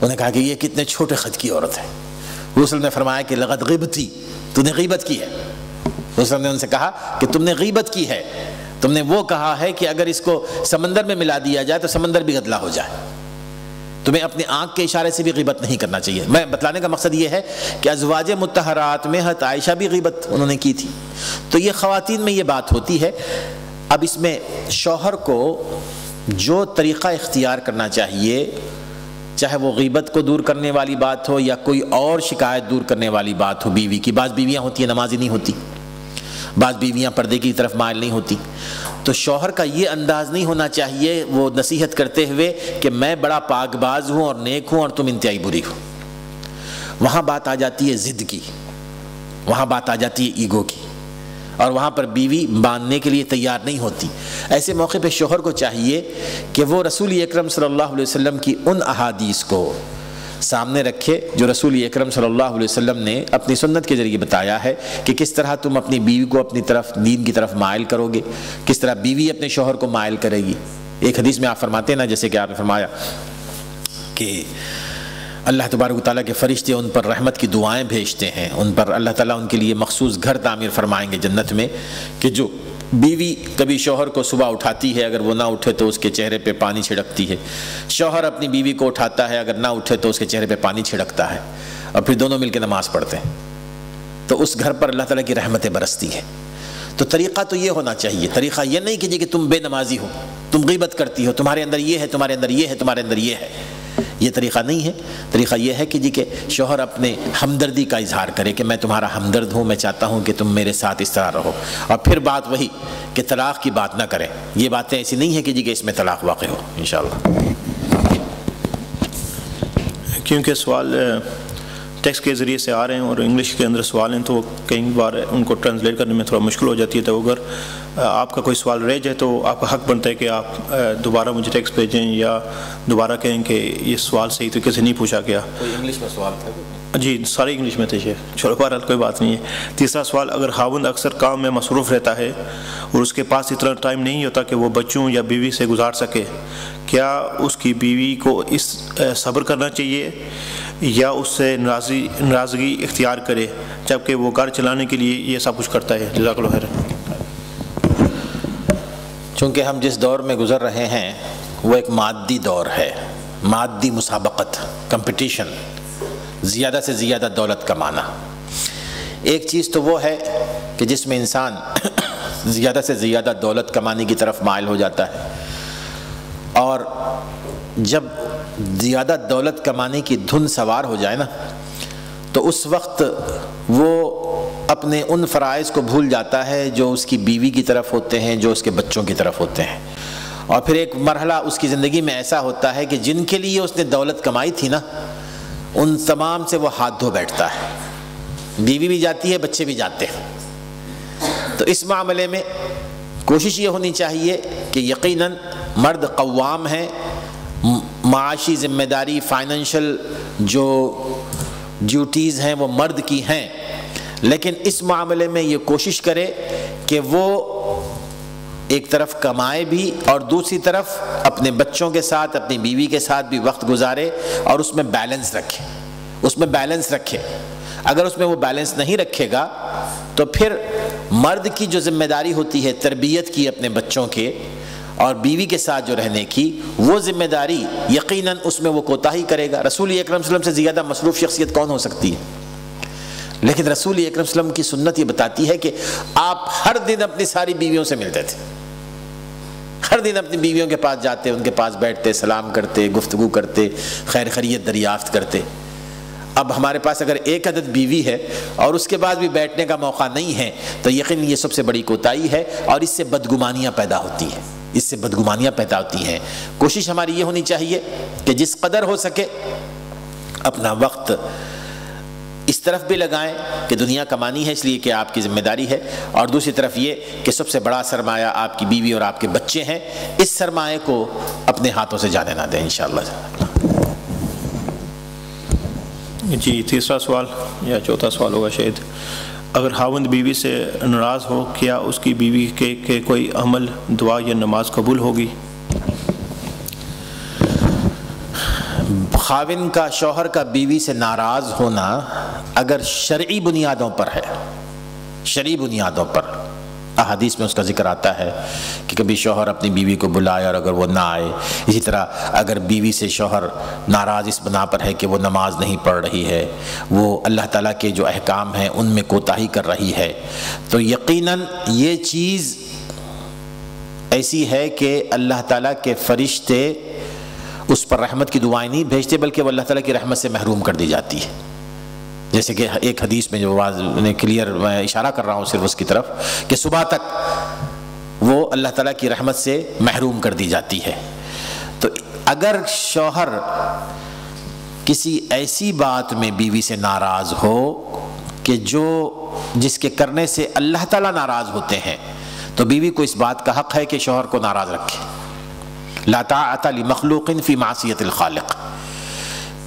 انہیں کہا کہ یہ کتنے چھوٹے خط کی عورت ہے. حضور صلی اللہ علیہ وسلم نے فرمایا کہ لقد غبتی، تو نے غیبت کی ہے. حضور صلی اللہ علیہ وسلم نے ان سے کہا کہ تم نے غیبت کی ہے، تم نے وہ کہا ہے کہ اگر اس کو سمندر میں ملا دیا جائے تو سمندر بھی گدلا ہو جائے. تمہیں اپنی آنکھ کے اشارے سے بھی غیبت نہیں کرنا چاہیے. میں بتلانے کا مقصد یہ ہے کہ ازواج مطہرات میں حضرت عائشہ بھی غیبت انہوں نے کی تھی. تو یہ خواتین میں یہ بات ہوتی ہے. اب اس میں شوہر کو جو طریقہ اختیار کرنا چاہیے، چاہے وہ غیبت کو دور کرنے والی بات ہو یا کوئی اور شکایت دور کرنے والی بات ہو بیوی کی. بعض بیویاں ہوتی ہیں نمازی نہیں ہوتی، بعض بیویاں پردے کی طرف مائل نہیں ہوتی. تو شوہر کا یہ انداز نہیں ہونا چاہیے وہ نصیحت کرتے ہوئے کہ میں بڑا پاک باز ہوں اور نیک ہوں اور تم انتہائی بری ہو. وہاں بات آ جاتی ہے ضد کی، وہاں بات آ جاتی ہے ایگو کی، اور وہاں پر بیوی ماننے کے لیے تیار نہیں ہوتی. ایسے موقع پہ شوہر کو چاہیے کہ وہ رسول اکرم صلی اللہ علیہ وسلم کی ان احادیث کو سامنے رکھے جو رسول اکرم صلی اللہ علیہ وسلم نے اپنی سنت کے ذریعے بتایا ہے کہ کس طرح تم اپنی بیوی کو اپنی طرف دین کی طرف مائل کرو گے، کس طرح بیوی اپنے شوہر کو مائل کرے گی. ایک حدیث میں آپ فرماتے ہیں نا، جیسے کہ آپ نے فرمایا کہ اللہ تبارک و تعالیٰ کے فرشتے ان پر رحمت کی دعائیں بھیجتے ہیں، ان پر اللہ تعالیٰ ان کے لیے مخصوص گھر تعمیر فرمائیں گے جنت میں، کہ جو بیوی کبھی شوہر کو صبح اٹھاتی ہے، اگر وہ نہ اٹھے تو اس کے چہرے پہ پانی چھڑکتی ہے، شوہر اپنی بیوی کو اٹھاتا ہے، اگر نہ اٹھے تو اس کے چہرے پہ پانی چھڑکتا ہے، اور پھر دونوں مل کے نماز پڑھتے ہیں. تو اس گھر پر اللہ تعالیٰ کی رحمتیں برستی ہیں. تو طریقہ تو یہ ہونا چاہیے. طریقہ یہ نہیں کہ تم بے نمازی ہو، تم غیبت کرتی ہو، تمہارے اندر یہ ہے، تمہارے اندر یہ ہے، تمہارے اندر یہ ہے. یہ طریقہ نہیں ہے. طریقہ یہ ہے کہ شوہر اپنے ہمدردی کا اظہار کرے کہ میں تمہارا ہمدرد ہوں، میں چاہتا ہوں کہ تم میرے ساتھ اس طرح رہو. اور پھر بات وہی کہ طلاق کی بات نہ کریں. یہ باتیں ایسی نہیں ہیں کہ اس میں طلاق واقع ہو انشاءاللہ. کیونکہ سوال ٹیکسٹ کے ذریعے سے آ رہے ہیں اور انگلش کے اندر سوال ہیں تو کئی بار ان کو ٹرانسلیٹ کرنے میں تھوڑا مشکل ہو جاتی ہے. تو اگر آپ کا کوئی سوال رہ جائے تو آپ کا حق بنتا ہے کہ آپ دوبارہ مجھے ٹیکسٹ بھیجیں یا دوبارہ کہیں کہ یہ سوال صحیح طریقے سے نہیں پوچھا گیا. کوئی انگلش میں سوال تھا؟ جی سارے انگلش میں تھے شیخ. چھوڑو بہرحال کوئی بات نہیں ہے. تیسرا سوال, اگر خاوند اکثر کام میں مصروف رہتا ہے اور اس کے پاس اتنا ٹائم نہیں ہوتا کہ وہ بچوں یا بیوی سے گزار سکے, کیا اس کی بیوی کو اس صبر کرنا چاہیے یا اس سے ناراضگی اختیار کرے جبکہ وہ گھر چلانے کے لیے یہ سب کچھ کرتا ہے؟ جزاک اللہ خیر. چونکہ ہم جس دور میں گزر رہے ہیں وہ ایک مادی دور ہے, مادی مسابقت, کمپٹیشن, زیادہ سے زیادہ دولت کمانا. ایک چیز تو وہ ہے کہ جس میں انسان زیادہ سے زیادہ دولت کمانے کی طرف مائل ہو جاتا ہے, اور جب زیادہ دولت کمانے کی دھن سوار ہو جائے نا تو اس وقت وہ اپنے ان فرائض کو بھول جاتا ہے جو اس کی بیوی کی طرف ہوتے ہیں, جو اس کے بچوں کی طرف ہوتے ہیں. اور پھر ایک مرحلہ اس کی زندگی میں ایسا ہوتا ہے کہ جن کے لیے اس نے دولت کمائی تھی نا ان تمام سے وہ ہاتھ دھو بیٹھتا ہے. بیوی بھی جاتی ہے, بچے بھی جاتے ہیں. تو اس معاملے میں کوشش یہ ہونی چاہیے کہ یقیناً مرد قوام ہے, معاشی ذمہ داری, فائنینشل جو ڈیوٹیز ہیں وہ مرد کی ہیں, لیکن اس معاملے میں یہ کوشش کرے کہ وہ ایک طرف کمائے بھی اور دوسری طرف اپنے بچوں کے ساتھ, اپنی بیوی کے ساتھ بھی وقت گزارے اور اس میں بیلنس رکھے, اس میں بیلنس رکھے. اگر اس میں وہ بیلنس نہیں رکھے گا تو پھر مرد کی جو ذمہ داری ہوتی ہے تربیت کی اپنے بچوں کے اور بیوی کے ساتھ جو رہنے کی, وہ ذمہ داری یقیناً اس میں وہ کوتاہی کرے گا. رسول اکرم صلی اللہ علیہ وسلم سے زیادہ مصروف شخصیت کون ہو سکتی ہے؟ لیکن رسول اکرم صلی اللہ علیہ وسلم کی سنت یہ بتاتی ہے کہ آپ ہر دن اپنی ساری بیویوں سے ملتے تھے, ہر دن اپنی بیویوں کے پاس جاتے, ان کے پاس بیٹھتے, سلام کرتے, گفتگو کرتے, خیر خیریت دریافت کرتے. اب ہمارے پاس اگر ایک عدد بیوی ہے اور اس کے بعد بھی بیٹھنے کا موقع نہیں ہے تو یقیناً یہ سب سے بڑی کوتاہی ہے اور اس سے بدگمانیاں پیدا ہوتی ہیں, اس سے بدگمانیاں پیدا ہوتی ہیں. کوشش ہماری یہ ہونی چاہیے کہ جس قدر ہو سکے اپنا وقت اس طرف بھی لگائیں کہ دنیا کمانی ہے اس لیے کہ آپ کی ذمہ داری ہے, اور دوسری طرف یہ کہ سب سے بڑا سرمایہ آپ کی بیوی اور آپ کے بچے ہیں, اس سرمایہ کو اپنے ہاتھوں سے جانے نہ دیں انشاءاللہ. جی تیسرا سوال یا چوتھا سوال ہوگا شاید. اگر خاوند بیوی سے ناراض ہو کیا اس کی بیوی کے کوئی عمل, دعا یا نماز قبول ہوگی؟ خاوند کا, شوہر کا بیوی سے ناراض ہونا اگر شرعی بنیادوں پر ہے, شرعی بنیادوں پر, احادیث میں اس کا ذکر آتا ہے کہ کبھی شوہر اپنی بیوی کو بلائے اور اگر وہ نہ آئے, اسی طرح اگر بیوی سے شوہر ناراض اس بنا پر ہے کہ وہ نماز نہیں پڑھ رہی ہے, وہ اللہ تعالیٰ کے جو احکام ہیں ان میں کوتاہی کر رہی ہے, تو یقیناً یہ چیز ایسی ہے کہ اللہ تعالیٰ کے فرشتے اس پر رحمت کی دعائیں نہیں بھیجتے بلکہ وہ اللہ تعالیٰ کی رحمت سے محروم کر دی جاتی ہے. جیسے کہ ایک حدیث میں جو کلیئر میں اشارہ کر رہا ہوں صرف اس کی طرف کہ صبح تک وہ اللہ تعالیٰ کی رحمت سے محروم کر دی جاتی ہے. تو اگر شوہر کسی ایسی بات میں بیوی سے ناراض ہو کہ جس کے کرنے سے اللہ تعالیٰ ناراض ہوتے ہیں تو بیوی کو اس بات کا حق ہے کہ شوہر کو ناراض رکھے. لا طاعۃ لمخلوق فی معصیت الخالق,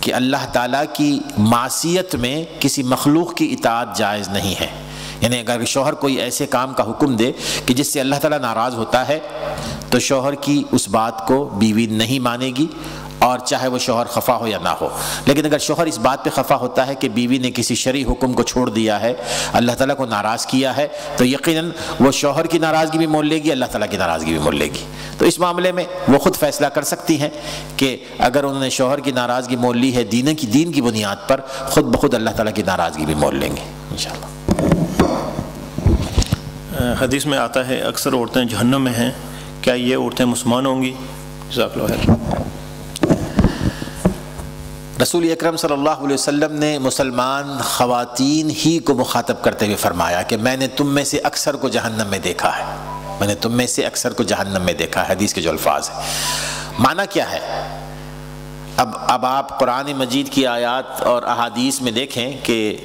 کہ اللہ تعالیٰ کی معصیت میں کسی مخلوق کی اطاعت جائز نہیں ہے. یعنی اگر شوہر کوئی ایسے کام کا حکم دے کہ جس سے اللہ تعالیٰ ناراض ہوتا ہے تو شوہر کی اس بات کو بیوی نہیں مانے گی, اور چاہے وہ شوہر خفا ہو یا نہ ہو. لیکن اگر شوہر اس بات پہ خفا ہوتا ہے کہ بیوی نے کسی شرعی حکم کو چھوڑ دیا ہے, اللہ تعالیٰ کو ناراض کیا ہے, تو یقیناً وہ شوہر کی ناراضگی بھی مول لے گی, اللہ تعالیٰ کی ناراضگی بھی مول لے گی. تو اس معاملے میں وہ خود فیصلہ کر سکتی ہیں کہ اگر انہوں نے شوہر کی ناراضگی مول لی ہے دین کی بنیاد پر, خود بخود اللہ تعالیٰ کی ناراضگی بھی مول لیں گے انشاءاللہ. حدیث میں آتا ہے اکثر عورتیں جہنم میں ہیں, کیا یہ عورتیں مسلمان ہوں گی؟ جزاک اللہ خیر. رسول اکرم صلی اللہ علیہ وسلم نے مسلمان خواتین ہی کو مخاطب کرتے ہوئے فرمایا کہ میں نے تم میں سے اکثر کو جہنم میں دیکھا ہے, میں نے تم میں سے اکثر کو جہنم میں دیکھا ہے. حدیث کے جو الفاظ ہیں معنی کیا ہے؟ اب آپ قرآن مجید کی آیات اور احادیث میں دیکھیں کہ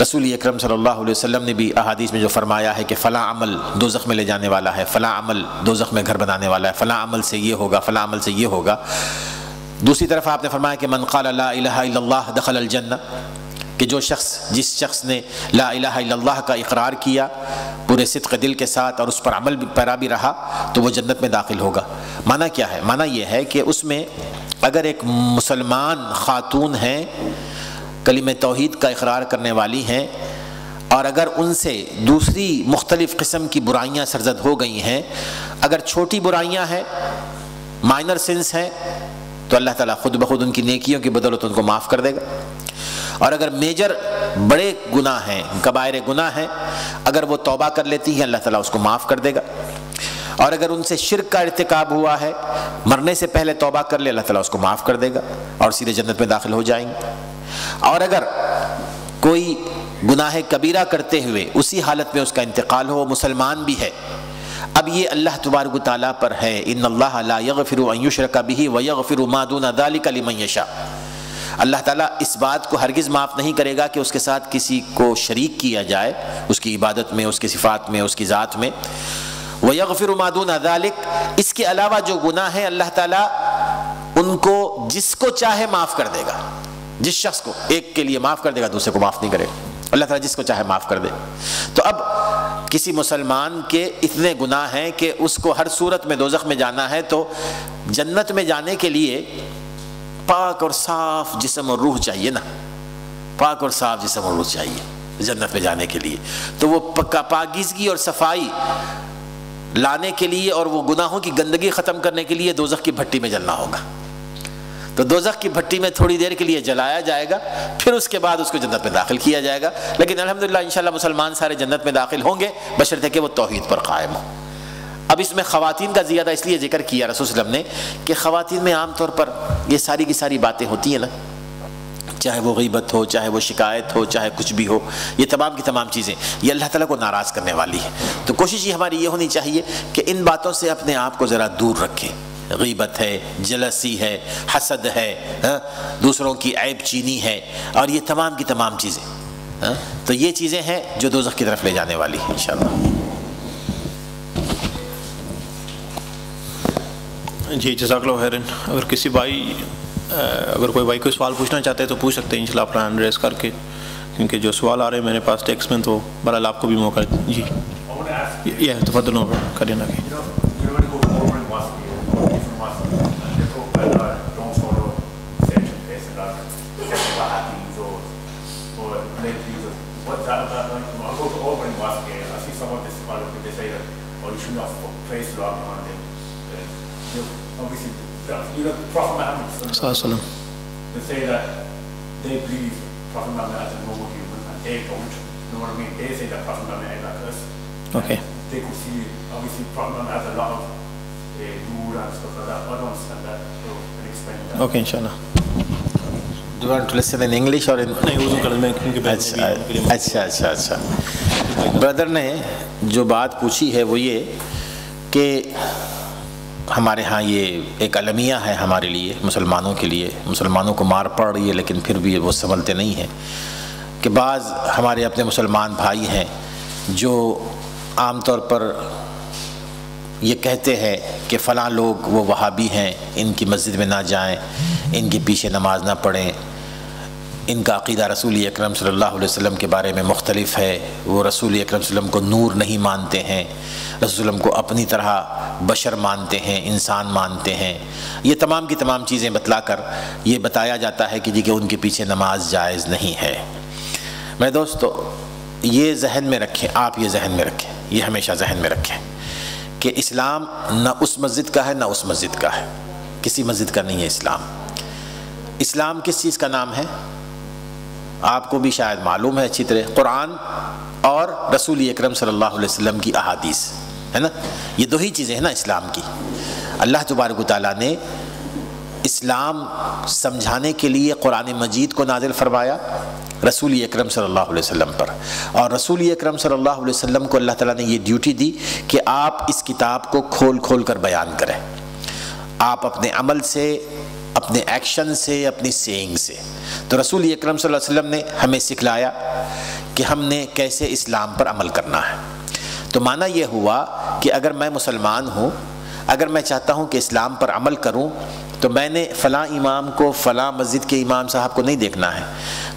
رسول اکرم صلی اللہ علیہ وسلم نے بھی احادیث میں جو فرمایا ہے کہ فلاں عمل دوزخ میں لے جانے والا ہے، فلاں عمل دوزخ میں گھر بنانے والا ہے، فلاں عمل سے یہ ہوگا، فلاں عمل سے یہ ہوگا. دوسری طرف آپ نے فرمایا کہ من قال لا الہ الا اللہ دخل الجنہ، کہ جس شخص نے لا الہ الا اللہ کا اقرار کیا پورے صدق دل کے ساتھ اور اس پر عمل پیرا بھی رہا تو وہ جنت میں داخل ہوگا. معنی کیا ہے؟ معنی یہ ہے کہ اس میں اگر ایک مسلمان خاتون ہیں، کلمہ توحید کا اقرار کرنے والی ہیں، اور اگر ان سے دوسری مختلف قسم کی برائیاں سرزد ہو گئی ہیں، اگر چھوٹی برائیاں ہیں، مائنر سنس ہیں، تو اللہ تعالیٰ خود بخود ان کی نیکیوں کی بدولت ان کو معاف کر دے گا. اور اگر میجر بڑے گناہ ہیں، کبائر گناہ ہیں، اگر وہ توبہ کر لیتی ہیں اللہ تعالیٰ اس کو معاف کر دے گا. اور اگر ان سے شرک کا ارتکاب ہوا ہے، مرنے سے پہلے توبہ کر لے اللہ تعالیٰ اس کو معاف کر دے گا اور سیدھے جنت میں داخل ہو جائیں گے. اور اگر کوئی گناہ کبیرہ کرتے ہوئے اسی حالت میں اس کا انتقال ہو، مسلمان بھی ہے، اب یہ اللہ تبارک و تعالیٰ پر ہے، ان اللہ لا یغفر ان یشرک بہ ویغفر ما دون ذلک لمن یشاء. اللہ تعالیٰ اس بات کو ہرگز معاف نہیں کرے گا کہ اس کے ساتھ کسی کو شریک کیا جائے اس کی عبادت میں، اس کی صفات میں، اس کی ذات میں. وَيَغْفِرُ مَا دُونَ ذَلِكَ، اس کے علاوہ جو گناہ ہیں اللہ تعالیٰ ان کو جس کو چاہے معاف کر دے گا. جس شخص کو ایک کے لیے معاف کر دے گا دوسرے کو معاف نہیں کرے گا. اللہ تعالیٰ جس کو چاہے معاف کر دے. تو اب کسی مسلمان کے اتنے گناہ ہیں کہ اس کو ہر صورت میں دوزخ میں جانا ہے، تو جنت میں جانے کے لیے پاک اور صاف جسم اور روح چاہیے نا، پاک اور صاف جسم اور روح چاہیے جنت میں جانے کے لیے. تو وہ پاکیزگی اور صفائی لانے کے لیے اور وہ گناہوں کی گندگی ختم کرنے کے لیے دوزخ کی بھٹی میں جلنا ہوگا. تو دوزخ کی بھٹی میں تھوڑی دیر کے لیے جلایا جائے گا، پھر اس کے بعد اس کو جنت میں داخل کیا جائے گا. لیکن الحمدللہ انشاءاللہ مسلمان سارے جنت میں داخل ہوں گے بشرطے کہ وہ توحید پر قائم ہوں. اب اس میں خواتین کا زیادہ اس لیے ذکر کیا رسول صلی اللہ علیہ وسلم نے کہ خواتین میں عام طور پر یہ ساری کی ساری باتیں ہوتی ہیں نا، چاہے وہ غیبت ہو، چاہے وہ شکایت ہو، چاہے کچھ بھی ہو، یہ تمام کی تمام چیزیں یہ اللہ تعالیٰ کو ناراض کرنے والی ہے. تو کوشش یہ ہماری یہ ہونی چاہیے کہ ان باتوں سے اپنے آپ کو ذرا دور رکھیں. غیبت ہے، جلسی ہے، حسد ہے، دوسروں کی عیب چینی ہے، اور یہ تمام کی تمام چیزیں، تو یہ چیزیں ہیں جو دوزخ کی طرف لے جانے والی ہیں انشاءاللہ. جی جزاک اللہ خیرن. اگر کوئی بھائی کوئی سوال پوچھنا چاہتے ہیں تو پوچھ سکتے ہیں انشاءاللہ اپنا ہینڈ ریز کر کے، کیونکہ جو سوال آ رہے ہیں میرے پاس ٹیکسٹ میں تو بہرحال آپ کو بھی موقع. جی یہ تفضل کریے نا. They say that they believe Prophet Muhammad as a normal human and they don't. You know what I mean? They say that Prophet Muhammad ain't like us. Okay. They could see, obviously Prophet Muhammad has a lot of nur and stuff like that. I don't understand that. So can you explain that? Okay, inshallah. Do you want to listen in English or in? اچھا. برادر نے جو بات پوچھی ہے وہ یہ کہ ہمارے ہاں یہ ایک المیہ ہے ہمارے لیے، مسلمانوں کے لیے، مسلمانوں کو مار پڑ رہی ہے لیکن پھر بھی وہ سنبھلتے نہیں ہیں، کہ بعض ہمارے اپنے مسلمان بھائی ہیں جو عام طور پر یہ کہتے ہیں کہ فلاں لوگ وہ وہابی ہیں، ان کی مسجد میں نہ جائیں، ان کے پیچھے نماز نہ پڑھیں، ان کا عقیدہ رسول اکرم صلی اللہ علیہ وسلم کے بارے میں مختلف ہے، وہ رسول اکرم صلی اللہ علیہ وسلم کو نور نہیں مانتے ہیں، رسول اللہ علیہ وسلم کو اپنی طرح بشر مانتے ہیں، انسان مانتے ہیں. یہ تمام کی تمام چیزیں بتلا کر یہ بتایا جاتا ہے کہ جی کہ ان کے پیچھے نماز جائز نہیں ہے. میرے دوستو یہ ذہن میں رکھیں، آپ یہ ذہن میں رکھیں، یہ ہمیشہ ذہن میں رکھیں کہ اسلام نہ اس مسجد کا ہے نہ اس مسجد کا ہے، کسی مسجد کا نہیں ہے اسلام. اسلام کس چیز کا نام ہے؟ آپ کو بھی شاید معلوم ہے اچھی طرح، قرآن اور رسول اکرم صلی اللہ علیہ وسلم کی احادیث ہے نا. یہ دو ہی چیزیں ہیں نا اسلام کی. اللہ تبارک و تعالیٰ نے اسلام سمجھانے کے لیے قرآن مجید کو نازل فرمایا رسول اکرم صلی اللہ علیہ وسلم پر، اور رسول اکرم صلی اللہ علیہ وسلم کو اللہ تعالیٰ نے یہ ڈیوٹی دی کہ آپ اس کتاب کو کھول کھول کر بیان کریں، آپ اپنے عمل سے، اپنے ایکشن سے، اپنی سینگ سے. تو رسول اکرم صلی اللہ علیہ وسلم نے ہمیں سکھلایا کہ ہم نے کیسے اسلام پر عمل کرنا ہے۔ تو معنی یہ ہوا کہ اگر میں مسلمان ہوں، اگر میں چاہتا ہوں کہ اسلام پر عمل کروں، تو میں نے فلاں امام کو، فلاں مسجد کے امام صاحب کو نہیں دیکھنا ہے،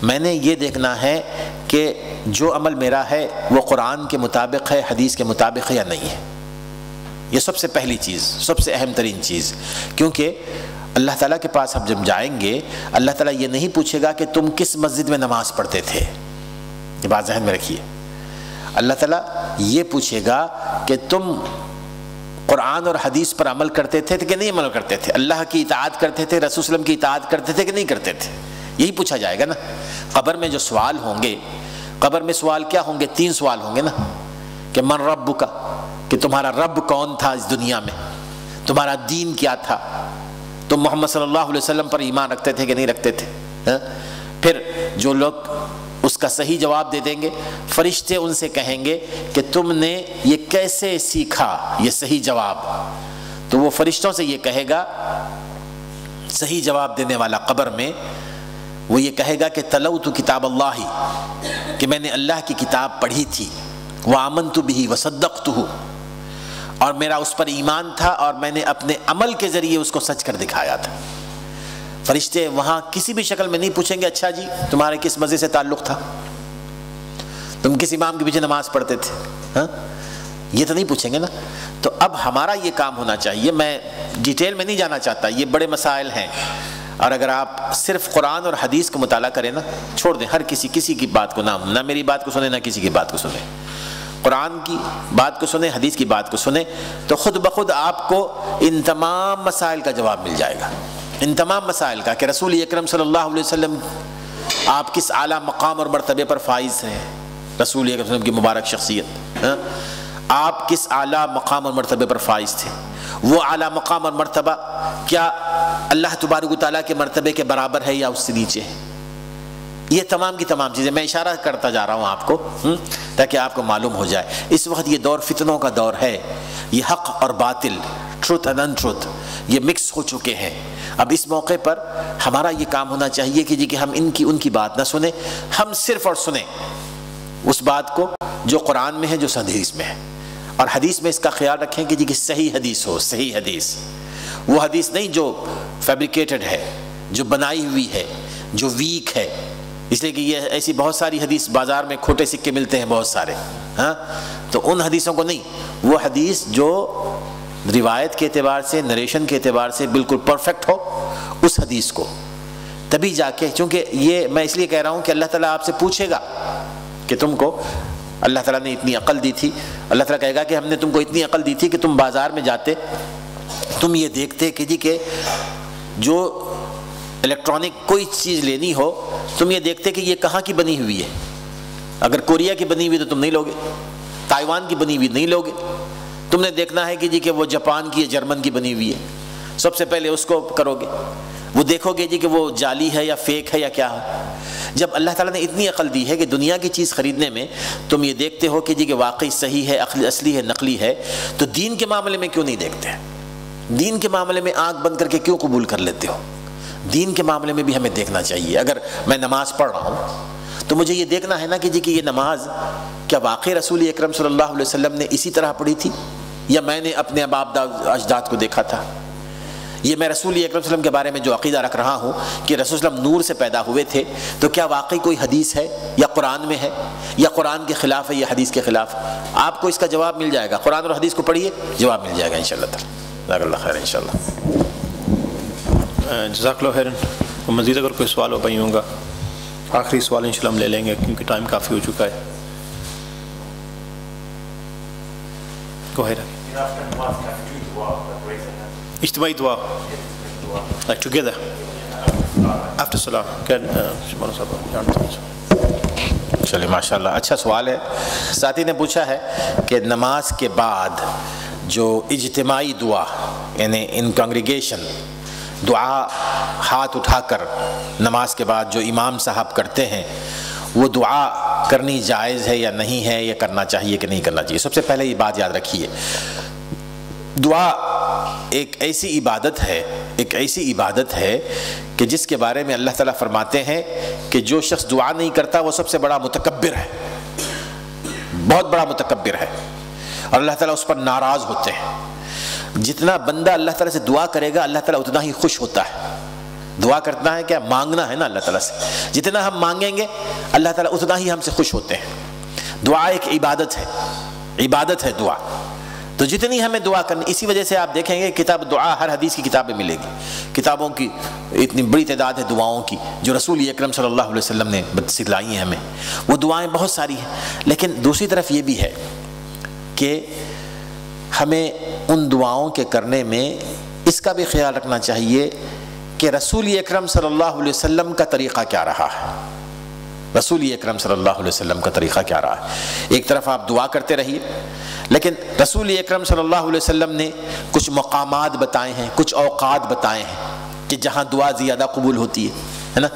میں نے یہ دیکھنا ہے کہ جو عمل میرا ہے وہ قرآن کے مطابق ہے، حدیث کے مطابق ہے یا نہیں ہے۔ یہ سب سے پہلی چیز، سب سے اہم ترین چیز، کیونکہ اللہ تعالیٰ کے پاس ہم جب جائیں گے، اللہ تعالیٰ یہ نہیں پوچھے گا کہ تم کس مسجد میں نماز پڑھتے تھے، یہ بات ذہن میں رکھیے۔ اللہ تعالیٰ یہ پوچھے گا کہ تم قرآن اور حدیث پر عمل کرتے تھے کہ نہیں عمل کرتے تھے، اللہ کی اطاعت کرتے تھے، رسول صلی اللہ علیہ وسلم کی اطاعت کرتے تھے کہ نہیں کرتے تھے، یہی پوچھا جائے گا نا۔ قبر میں جو سوال ہوں گے، قبر میں سوال کیا ہوں گے؟ 3 سوال ہوں گے نا، کہ من ربک، کہ تمہارا رب کون تھا اس دنیا میں، تمہارا دین کیا تھا، تم محمد صلی اللہ علیہ وسلم پر ایمان رکھتے تھے کہ نہیں رکھتے تھے۔ پھر جو لوگ اس کا صحیح جواب دے دیں گے، فرشتے ان سے کہیں گے کہ تم نے یہ کیسے سیکھا یہ صحیح جواب، تو وہ فرشتوں سے یہ کہے گا، صحیح جواب دینے والا قبر میں وہ یہ کہے گا کہ تلوت کتاب اللہ، کہ میں نے اللہ کی کتاب پڑھی تھی، وآمنت بہ وصدقتہ، اور میرا اس پر ایمان تھا اور میں نے اپنے عمل کے ذریعے اس کو سچ کر دکھایا تھا۔ فرشتے وہاں کسی بھی شکل میں نہیں پوچھیں گے اچھا جی تمہارے کس مسجد سے تعلق تھا، تم کس امام کے پیچھے نماز پڑھتے تھے، ہاں یہ تو نہیں پوچھیں گے نا۔ تو اب ہمارا یہ کام ہونا چاہیے، میں ڈیٹیل میں نہیں جانا چاہتا، یہ بڑے مسائل ہیں، اور اگر آپ صرف قرآن اور حدیث کو مطالعہ کریں نا، چھوڑ دیں ہر کسی کی بات کو، نہ میری بات کو سنیں نہ کسی کی بات کو سنیں، قرآن کی بات کو سنیں، حدیث کی بات کو سنیں، تو خود بخود آپ کو ان تمام مسائل کا جواب مل جائے گا، ان تمام مسائل کا، کہ رسول اکرم صلی اللہ علیہ وسلم آپ کس اعلیٰ مقام اور مرتبے پر فائز ہیں، رسول اکرم صلی اللہ علیہ وسلم کی مبارک شخصیت، آپ کس اعلیٰ مقام اور مرتبے پر فائز تھے، وہ اعلیٰ مقام اور مرتبہ کیا اللہ تبارک و تعالیٰ کے مرتبے کے برابر ہے یا اس سے نیچے ہے۔ یہ تمام کی تمام چیزیں میں اشارہ کرتا جا رہا ہوں آپ کو، تاکہ آپ کو معلوم ہو جائے۔ اس وقت یہ دور فتنوں کا دور ہے، یہ حق اور باطل، ٹروتھ اینڈ ان ٹروتھ، یہ مکس ہو چکے ہیں۔ اب اس موقع پر ہمارا یہ کام ہونا چاہیے کہ جی کہ ہم ان کی بات نہ سنیں، ہم صرف اور سنیں اس بات کو جو قرآن میں ہے، جو حدیث میں ہے، اور حدیث میں اس کا خیال رکھیں کہ جی کہ صحیح حدیث ہو، صحیح حدیث، وہ حدیث نہیں جو فیبریکیٹڈ ہے، جو بنائی ہوئی ہے، جو ویک ہے، اس لیے کہ یہ ایسی بہت ساری حدیث بازار میں کھوٹے سکے ملتے ہیں بہت سارے، ہاں تو ان حدیثوں کو نہیں، وہ حدیث جو روایت کے اعتبار سے، نریشن کے اعتبار سے بالکل پرفیکٹ ہو، اس حدیث کو تبھی جا کے، چونکہ یہ میں اس لیے کہہ رہا ہوں کہ اللہ تعالیٰ آپ سے پوچھے گا کہ تم کو اللہ تعالیٰ نے اتنی عقل دی تھی، اللہ تعالیٰ کہے گا کہ ہم نے تم کو اتنی عقل دی تھی کہ تم بازار میں جاتے، تم یہ دیکھتے کہ جی کہ جو الیکٹرانک کوئی چیز لینی ہو، تم یہ دیکھتے کہ یہ کہاں کی بنی ہوئی ہے، اگر کوریا کی بنی ہوئی تو تم نہیں لوگے، تائیوان کی بنی ہوئی نہیں لوگے، تم نے دیکھنا ہے کہ جی کہ وہ جاپان کی یا جرمن کی بنی ہوئی ہے، سب سے پہلے اس کو کرو گے، وہ دیکھو گے جی کہ وہ جعلی ہے یا فیک ہے یا کیا ہے۔ جب اللہ تعالیٰ نے اتنی عقل دی ہے کہ دنیا کی چیز خریدنے میں تم یہ دیکھتے ہو کہ جی کہ واقعی صحیح ہے، اصلی ہے، نقلی ہے، تو دین کے معاملے میں کیوں نہیں دیکھتے؟ دین کے معاملے میں آنکھ بند کر کے کیوں قبول کر لیتے ہو؟ دین کے معاملے میں بھی ہمیں دیکھنا چاہیے۔ اگر میں نماز پڑھ رہا ہوں تو مجھے یہ دیکھنا ہے نا کہ جی کہ یہ نماز کیا واقعی رسول اکرم صلی اللہ علیہ وسلم نے اسی طرح پڑھی تھی، یا میں نے اپنے باپ اجداد کو دیکھا تھا؟ یہ میں رسول اکرم صلی اللہ علیہ وسلم کے بارے میں جو عقیدہ رکھ رہا ہوں کہ رسول صلی اللہ علیہ وسلم نور سے پیدا ہوئے تھے، تو کیا واقعی کوئی حدیث ہے یا قرآن میں ہے یا قرآن کے خلاف ہے یا حدیث کے خلاف؟ آپ کو اس کا جواب مل جائے گا، قرآن اور حدیث کو پڑھیے، جواب مل جائے گا انشاءاللہ تعالی۔ جزاک اللہ خیر انشاءاللہ۔ جزاک اللہ خیر۔ مزید اگر کوئی سوال ہو بھائیوں گا، آخری سوال انشاءاللہ ہم لے لیں گے کیونکہ ٹائم کافی ہو چکا ہے۔ اجتماعی دعا like together after salah. چلیے ماشاء اللہ، اچھا سوال ہے۔ ساتھی نے پوچھا ہے کہ نماز کے بعد جو اجتماعی دعا، یعنی ان کانگریگیشن دعا ہاتھ اٹھا کر نماز کے بعد جو امام صاحب کرتے ہیں، وہ دعا کرنی جائز ہے یا نہیں ہے، یا کرنا چاہیے کہ نہیں کرنا چاہیے؟ سب سے پہلے یہ بات یاد رکھیے، دعا ایک ایسی عبادت ہے کہ جس کے بارے میں اللہ تعالیٰ فرماتے ہیں کہ جو شخص دعا نہیں کرتا وہ سب سے بڑا متکبر ہے۔ بہت بڑا متکبر ہے اور اللہ تعالیٰ اس پر ناراض ہوتے ہیں۔ جتنا بندہ اللہ تعالیٰ سے دعا کرے گا اللہ تعالیٰ اتنا ہی خوش ہوتا ہے۔ دعا کرنا ہے کیا؟ مانگنا ہے نا اللہ تعالیٰ سے، جتنا ہم مانگیں گے اللہ تعالیٰ اتنا ہی ہم سے خوش ہوتے ہیں۔ دعا ایک عبادت ہے، عبادت ہے دعا، تو جتنی ہمیں دعا کرنی، اسی وجہ سے آپ دیکھیں گے کتاب دعا ہر حدیث کی کتاب میں ملے گی، کتابوں کی اتنی بڑی تعداد ہے دعاؤں کی جو رسول اکرم صلی اللہ علیہ وسلم نے سکھلائی ہیں ہمیں، وہ دعائیں بہت ساری ہیں۔ لیکن دوسری طرف یہ بھی ہے کہ ہمیں ان دعاؤں کے کرنے میں اس کا بھی خیال رکھنا چاہیے کہ رسول اکرم صلی اللہ علیہ وسلم کا طریقہ کیا رہا ہے، رسول اکرم صلی اللہ علیہ وسلم کا طریقہ کیا رہا ہے۔ ایک طرف آپ دعا کرتے رہیے، لیکن رسول اکرم صلی اللہ علیہ وسلم نے کچھ مقامات بتائے ہیں، کچھ اوقات بتائے ہیں کہ جہاں دعا زیادہ قبول ہوتی ہے نا۔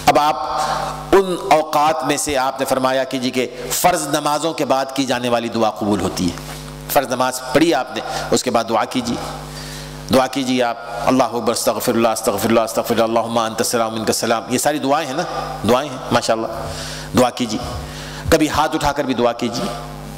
اب آپ ان اوقات میں سے آپ نے فرمایا کہ جی کہ فرض نمازوں کے بعد کی جانے والی دعا قبول ہوتی ہے۔ فرض نماز پڑھی آپ نے، اس کے بعد دعا کیجیے، دعا کیجیے آپ اللہ اکبر استغفر اللہ استغفر اللہ استغفر اللہ اللہم انت السلام منک السلام، یہ ساری دعائیں ہیں نا، دعائیں ہیں ماشاءاللہ، دعا کیجیے۔ کبھی ہاتھ اٹھا کر بھی دعا کیجیے،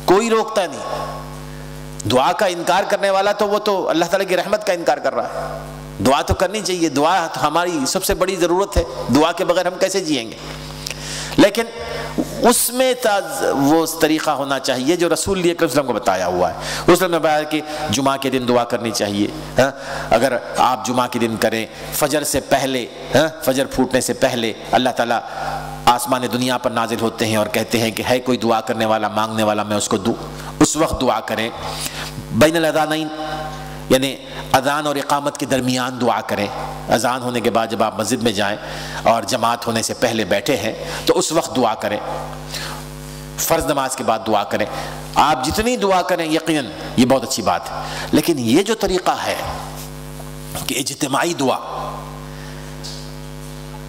کوئی روکتا نہیں۔ دعا کا انکار کرنے والا تو وہ تو اللہ تعالیٰ کی رحمت کا انکار کر رہا ہے۔ دعا تو کرنی چاہیے، دعا ہماری سب سے بڑی ضرورت ہے، دعا کے بغیر ہم کیسے جئیں گے؟ لیکن اس میں وہ طریقہ ہونا چاہیے جو رسول اکرم صلی اللہ علیہ وسلم کو بتایا ہوا ہے۔ اس نے بتایا کہ جمعہ کے دن دعا کرنی چاہیے، اگر آپ جمعہ کے دن کریں فجر سے پہلے، فجر پھوٹنے سے پہلے اللہ تعالیٰ آسمان دنیا پر نازل ہوتے ہیں اور کہتے ہیں کہ ہے کوئی دعا کرنے والا، مانگنے والا، میں اس کو دوں، اس وقت دعا کریں۔ بین الاذانین یعنی اذان اور اقامت کے درمیان دعا کریں، اذان ہونے کے بعد جب آپ مسجد میں جائیں اور جماعت ہونے سے پہلے بیٹھے ہیں تو اس وقت دعا کریں، فرض نماز کے بعد دعا کریں۔ آپ جتنی دعا کریں یقیناً یہ بہت اچھی بات ہے، لیکن یہ جو طریقہ ہے کہ اجتماعی دعا،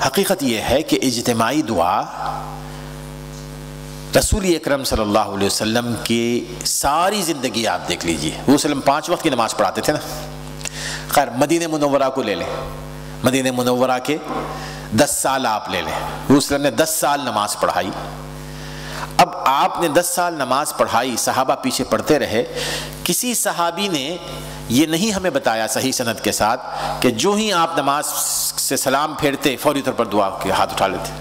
حقیقت یہ ہے کہ اجتماعی دعا رسول اکرم صلی اللہ علیہ وسلم کی ساری زندگی آپ دیکھ لیجئے، وہ وسلم 5 وقت کی نماز پڑھاتے تھے نا۔ خیر مدینہ منورہ کو لے لیں، مدینہ منورہ کے 10 سال آپ لے لیں، وہ وسلم نے 10 سال نماز پڑھائی۔ اب آپ نے 10 سال نماز پڑھائی، صحابہ پیچھے پڑھتے رہے، کسی صحابی نے یہ نہیں ہمیں بتایا صحیح سند کے ساتھ کہ جو ہی آپ نماز سے سلام پھیرتے فوری طور پر دعا کے ہاتھ اٹھا لیتے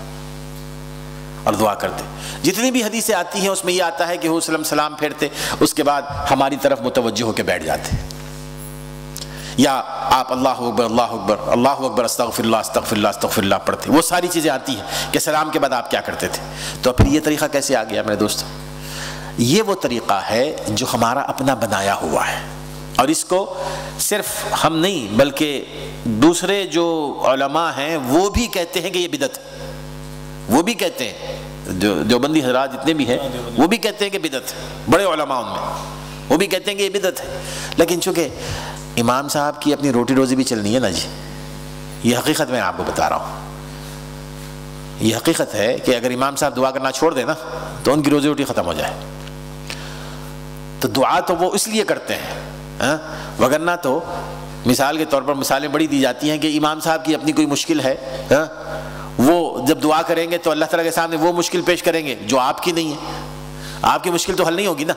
اور دعا کرتے۔ جتنی بھی حدیثیں آتی ہیں اس میں یہ آتا ہے کہ حضور صلی اللہ علیہ وسلم سلام پھیرتے، اس کے بعد ہماری طرف متوجہ ہو کے بیٹھ جاتے، یا آپ اللہ اکبر اللہ اکبر اللہ اکبر استغفر اللہ استغفر اللہ استغفر اللہ پڑھتے۔ وہ ساری چیزیں آتی ہیں کہ سلام کے بعد آپ کیا کرتے تھے۔ تو پھر یہ طریقہ کیسے آ گیا میرے دوستو؟ یہ وہ طریقہ ہے جو ہمارا اپنا بنایا ہوا ہے، اور اس کو صرف ہم نہیں بلکہ دوسرے جو علماء ہیں وہ بھی کہتے ہیں کہ یہ بدعت ہے، وہ بھی کہتے ہیں، دیوبندی حضرات جتنے بھی ہیں وہ بھی کہتے ہیں کہ بدعت ہے، بڑے علماء ان میں وہ بھی کہتے ہیں کہ یہ بدعت ہے۔ لیکن چونکہ امام صاحب کی اپنی روٹی روزی بھی چلنی ہے نا جی، یہ حقیقت میں آپ کو بتا رہا ہوں، یہ حقیقت ہے کہ اگر امام صاحب دعا کرنا چھوڑ دیں نا تو ان کی روزی روٹی ختم ہو جائے۔ تو دعا تو وہ اس لیے کرتے ہیں، وگرنہ تو مثال کے طور پر مثالیں بڑی دی جاتی ہیں کہ امام صاحب کی اپنی کوئی مشکل ہے، وہ جب دعا کریں گے تو اللہ تعالیٰ کے سامنے وہ مشکل پیش کریں گے جو آپ کی نہیں ہے، آپ کی مشکل تو حل نہیں ہوگی نا،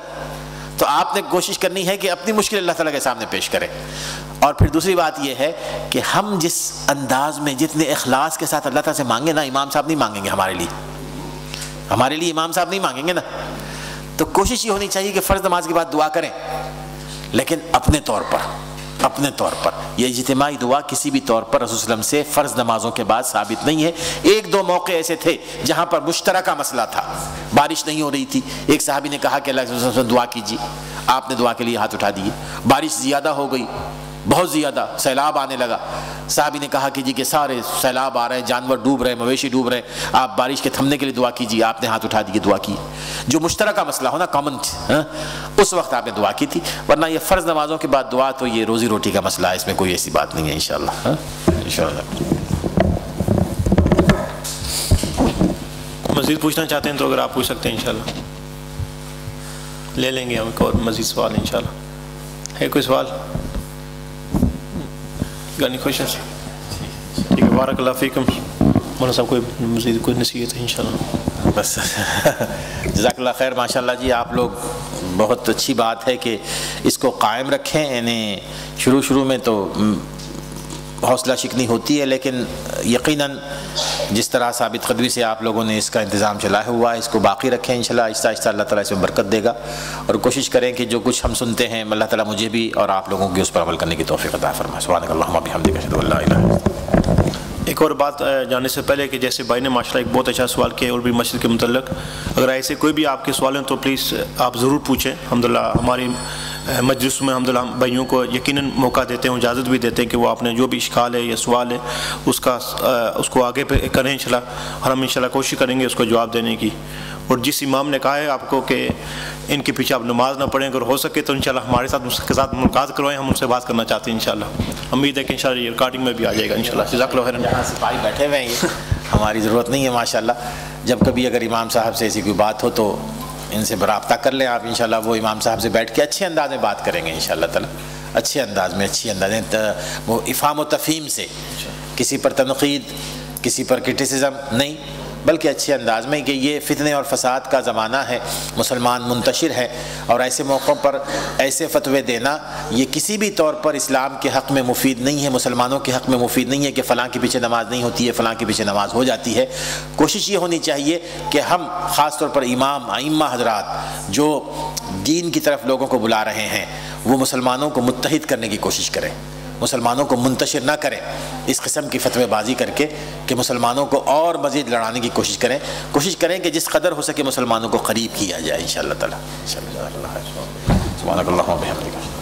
تو آپ نے کوشش کرنی ہے کہ اپنی مشکل اللہ تعالیٰ کے سامنے پیش کریں۔ اور پھر دوسری بات یہ ہے کہ ہم جس انداز میں جتنے اخلاص کے ساتھ اللہ تعالیٰ سے مانگیں نا، امام صاحب نہیں مانگیں گے ہمارے لیے امام صاحب نہیں مانگیں گے نا۔ تو کوشش یہ ہونی چاہیے کہ فرض نماز کے بعد دعا کریں، لیکن اپنے طور پر یہ اجتماعی دعا کسی بھی طور پر رسول صلی اللہ علیہ وسلم سے فرض نمازوں کے بعد ثابت نہیں ہے۔ 1-2 موقع ایسے تھے جہاں پر مشترکہ مسئلہ تھا، بارش نہیں ہو رہی تھی، ایک صحابی نے کہا کہ اللہ کے رسول دعا کیجیے، آپ نے دعا کے لیے ہاتھ اٹھا دیے، بارش زیادہ ہو گئی، بہت زیادہ سیلاب آنے لگا، صحابی نے کہا کہ جی کہ سارے سیلاب آ رہے ہیں، جانور ڈوب رہے ہیں، مویشی ڈوب رہے ہیں، آپ بارش کے تھمنے کے لیے دعا کیجیے، آپ نے ہاتھ اٹھا دیے، دعا کی۔ جو مشترکہ مسئلہ ہو نا، کامن، اس وقت آپ نے دعا کی تھی، ورنہ یہ فرض نمازوں کے بعد دعا تو یہ روزی روٹی کا مسئلہ ہے، اس میں کوئی ایسی بات نہیں ہے انشاءاللہ۔ مزید پوچھنا چاہتے ہیں تو اگر آپ پوچھ سکتے ہیں انشاءاللہ، لے لیں گے ہم ایک اور مزید سوال انشاءاللہ۔ ہے کوئی سوال؟ گانی کوشش؟ ٹھیک ہے، بارک اللہ فیکم۔ مولانا صاحب کوئی مزید کوئی نصیحت ہے انشاءاللہ؟ بس جزاک اللہ خیر. ماشاءاللہ جی آپ لوگ بہت اچھی بات ہے کہ اس کو قائم رکھیں. یعنی شروع میں تو حوصلہ شکنی ہوتی ہے، لیکن یقیناً جس طرح ثابت قدمی سے آپ لوگوں نے اس کا انتظام چلایا ہوا ہے اس کو باقی رکھیں. انشاءاللہ آہستہ آہستہ اللہ تعالیٰ اس میں برکت دے گا، اور کوشش کریں کہ جو کچھ ہم سنتے ہیں اللہ تعالیٰ مجھے بھی اور آپ لوگوں کی اس پر عمل کرنے کی توفیق عطا فرمائے. سبحانک اللہم وبحمدک اشہد ان لا الہ الا انت. ایک اور بات جاننے سے پہلے کہ جیسے بھائی نے ماشاءاللہ ایک بہت اچھا سوال کیا اور بھی مسجد کے متعلق، اگر ایسے کوئی بھی آپ کے سوال ہیں تو پلیز آپ ضرور پوچھیں. الحمدللہ ہماری مجلس میں الحمدللہ ہم بھائیوں کو یقیناً موقع دیتے ہیں، اجازت بھی دیتے ہیں کہ وہ آپ نے جو بھی اشکال ہے یا سوال ہے اس کو آگے پہ کریں انشاءاللہ، اور ہم انشاءاللہ کوشش کریں گے اس کو جواب دینے کی. اور جس امام نے کہا ہے آپ کو کہ ان کے پیچھے آپ نماز نہ پڑھیں، اگر ہو سکے تو انشاءاللہ ہمارے ساتھ اس کے ساتھ ملاقات کروائیں، ہم ان سے بات کرنا چاہتے ہیں انشاءاللہ. امید ہے کہ انشاءاللہ یہ ریکارڈنگ میں بھی آ جائے گا انشاءاللہ. جزاک اللہ خیر. یہاں سپاہی بیٹھے ہوئے ہیں، یہ ہماری ضرورت نہیں ہے ماشاءاللہ. جب کبھی اگر امام صاحب سے ایسی کوئی بات ہو تو ان سے رابطہ کر لیں آپ انشاءاللہ. وہ امام صاحب سے بیٹھ کے اچھے انداز میں بات کریں گے انشاءاللہ تعالیٰ، اچھے انداز میں وہ افہام و تفہیم سے، کسی پر تنقید کسی پر کرٹیسزم نہیں، بلکہ اچھے انداز میں کہ یہ فتنے اور فساد کا زمانہ ہے، مسلمان منتشر ہے، اور ایسے موقعوں پر ایسے فتوے دینا یہ کسی بھی طور پر اسلام کے حق میں مفید نہیں ہے، مسلمانوں کے حق میں مفید نہیں ہے کہ فلاں کے پیچھے نماز نہیں ہوتی ہے، فلاں کے پیچھے نماز ہو جاتی ہے. کوشش یہ ہونی چاہیے کہ ہم خاص طور پر امام ائمہ حضرات جو دین کی طرف لوگوں کو بلا رہے ہیں وہ مسلمانوں کو متحد کرنے کی کوشش کریں، مسلمانوں کو منتشر نہ کریں اس قسم کی فتوے بازی کر کے کہ مسلمانوں کو اور مزید لڑانے کی کوشش کریں کہ جس قدر ہو سکے مسلمانوں کو قریب کیا جائے انشاءاللہ تعالیٰ. سبحانک اللہم و بحمدک.